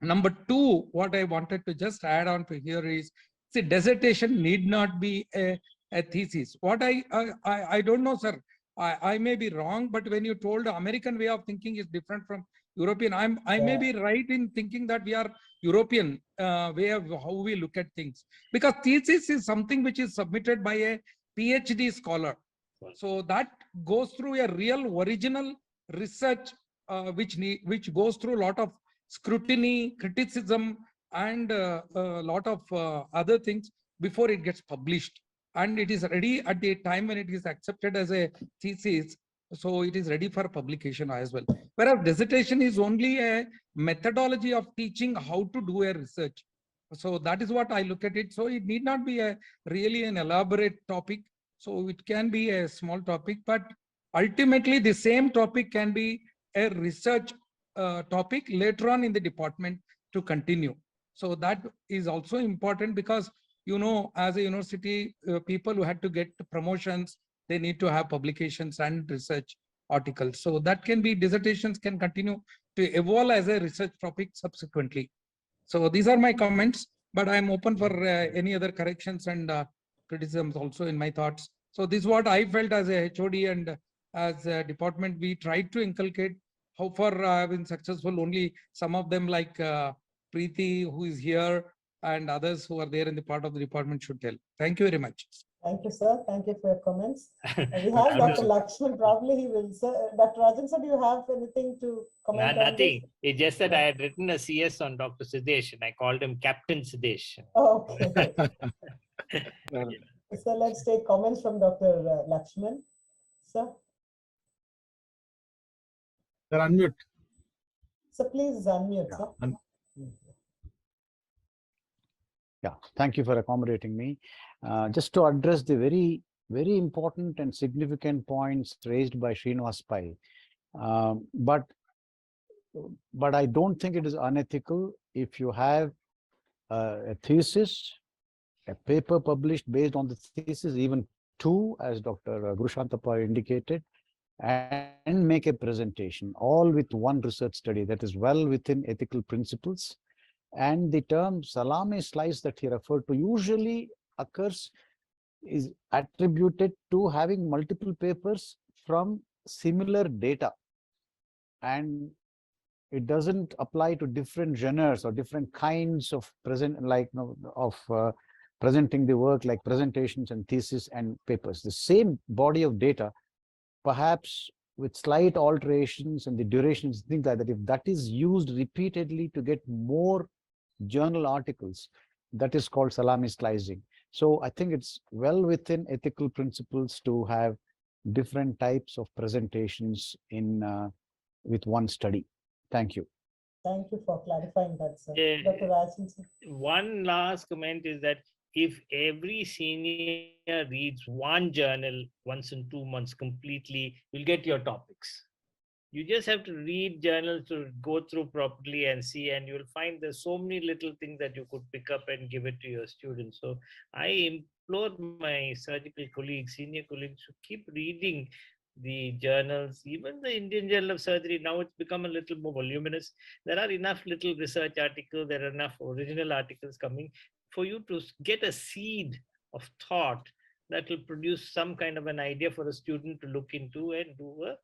Number two, what I wanted to just add on to here is, see, dissertation need not be a thesis. What I don't know, sir. I may be wrong, but when you told American way of thinking is different from European, I may be right in thinking that we are European way of how we look at things. Because thesis is something which is submitted by a PhD scholar. So that goes through a real original research, which goes through a lot of scrutiny, criticism, and a lot of other things before it gets published. And it is ready at the time when it is accepted as a thesis. So it is ready for publication as well. Whereas dissertation is only a methodology of teaching how to do a research. So that is what I look at it. So it need not be really an elaborate topic. So it can be a small topic, but ultimately the same topic can be a research topic later on in the department to continue. So that is also important, because as a university, people who had to get promotions, they need to have publications and research articles. So that can be, dissertations can continue to evolve as a research topic subsequently. So these are my comments, but I'm open for any other corrections and criticisms also in my thoughts. So this is what I felt as a HOD, and as a department, we tried to inculcate. How far I've been successful, only some of them like Preeti, who is here, and others who are there in the part of the department should tell. Thank you very much. Thank you, sir. Thank you for your comments. We have Dr. Lakshman. Probably he will. Sir, Dr. Rajan, sir, do you have anything to comment on? Nothing. It's just that I had written a CS on Dr. Sidesh, and I called him Captain Sidesh. Oh, okay. So let's take comments from Dr. Lakshman. Sir. Sir, unmute. So please unmute, sir. Yeah, thank you for accommodating me. Just to address the very, very important and significant points raised by Srinivas Pai. But I don't think it is unethical if you have a thesis, a paper published based on the thesis, even two, as Dr. Gurushanta Pai indicated, and make a presentation, all with one research study that is well within ethical principles. And the term salami slice that he referred to usually occurs, is attributed to having multiple papers from similar data. And it doesn't apply to different genres or different kinds of presenting the work, like presentations and thesis and papers. The same body of data, perhaps with slight alterations and the durations, things like that, if that is used repeatedly to get more journal articles, that is called salami slicing. So I think it's well within ethical principles to have different types of presentations in with one study. Thank you. Thank you for clarifying that, sir. Yeah. Dr. Rajan, sir. One last comment is that if every senior reads one journal once in 2 months completely, you'll get your topics. You just have to read journals to go through properly and see, and you'll find there's so many little things that you could pick up and give it to your students. So I implore my surgical colleagues, senior colleagues, to keep reading the journals, even the Indian Journal of Surgery. Now it's become a little more voluminous. There are enough little research articles, there are enough original articles coming for you to get a seed of thought that will produce some kind of an idea for a student to look into and do a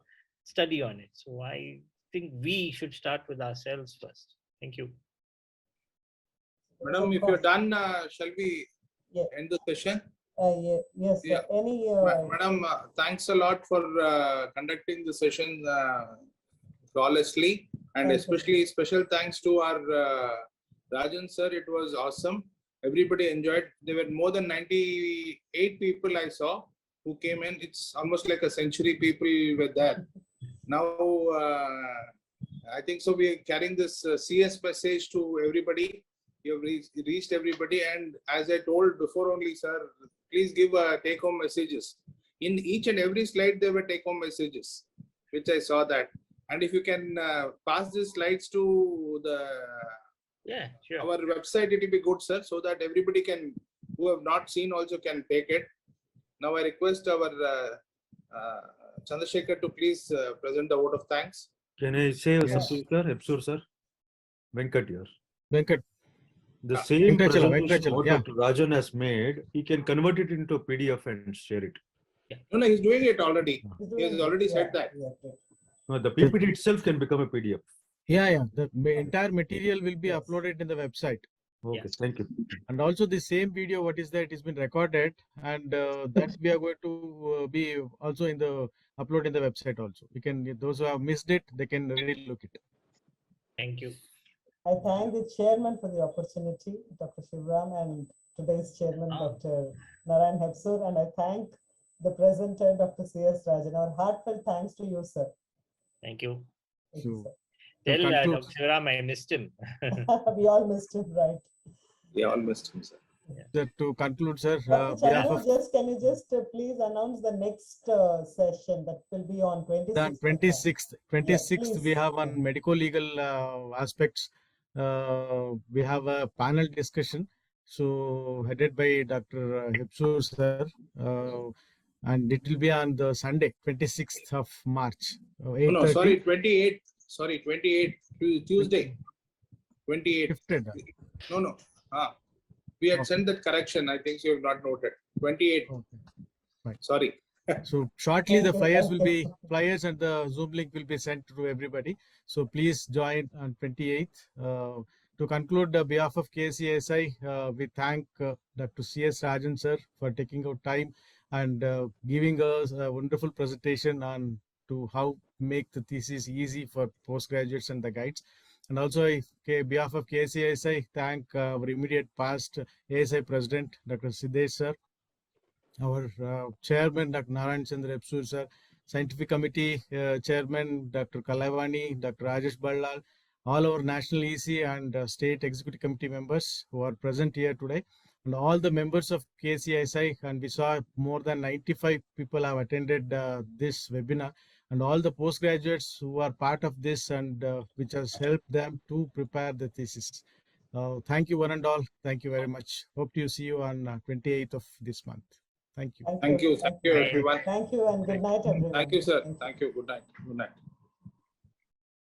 study on it. So I think we should start with ourselves first. Thank you. Madam, if you're done, shall we Yeah. end the session? Yes, sir. Yeah. Any Madam, thanks a lot for conducting the session flawlessly, and Thank you. especially special thanks to our Rajan sir. It was awesome. Everybody enjoyed. There were more than 98 people I saw who came in. It's almost like a century people were there. Now, I think so. We are carrying this CS message to everybody. You have reached everybody, and as I told before only, sir, please give take-home messages. In each and every slide, there were take-home messages, which I saw that. And if you can pass these slides to our website, it will be good, sir, so that everybody can, who have not seen, also can take it. Now I request our Chandrasekhar to please present the vote of thanks. Can I say something, sir? Absurd, sir. Venkat here. Venkat. The same Venkatachala, presentation Venkatachala, what yeah. Dr. Rajan has made, he can convert it into a PDF and share it. No, he's doing it already. He has already said that. No, the PPT itself can become a PDF. Yeah. The entire material will be uploaded in the website. Okay, thank you. And also the same video, what is that? It has been recorded, and that we are going to be also in the upload in the website also. We can, those who have missed it, they can really look it. Thank you. I thank the chairman for the opportunity, Dr. Shivram, and today's chairman, Dr. Narayan Hepsur, and I thank the presenter, Dr. CS Rajan. Our heartfelt thanks to you, sir. Thank you. Thank you, sir. Tell Dr. Shivram I missed him. We all missed him, right? We all missed him, sir. To conclude, sir, Dr. Chandra, can you just please announce the next session that will be on 26th? 26th, we have on medico-legal aspects. We have a panel discussion, so headed by Dr. Hepsur, sir, and it will be on the Sunday, 26th of March. No, sorry, 28th. Sorry, 28th, Tuesday. 28th. No. We had sent that correction. I think so you have not noted. 28th. Okay. Right. Sorry. So shortly the flyers and the Zoom link will be sent to everybody. So please join on 28th. To conclude, on behalf of KSCASI, we thank Dr. CS Rajan sir for taking out time and giving us a wonderful presentation on to how make the thesis easy for postgraduates and the guides. And also, on behalf of KSCASI, thank our immediate past ASI President, Dr. Siddesh sir, our Chairman, Dr. Narayan Chandra Hepsur sir, Scientific Committee Chairman, Dr. Kalavani, Dr. Rajesh Ballal, all our National EC and State Executive Committee members who are present here today, and all the members of KSCASI, and we saw more than 95 people have attended this webinar, and all the postgraduates who are part of this and which has helped them to prepare the thesis. Thank you one and all. Thank you very much. Hope to see you on 28th of this month. Thank you. Thank you. Thank you, everyone. Thank you and good night, everyone. Thank you, sir. Thank you. Good night. Good night.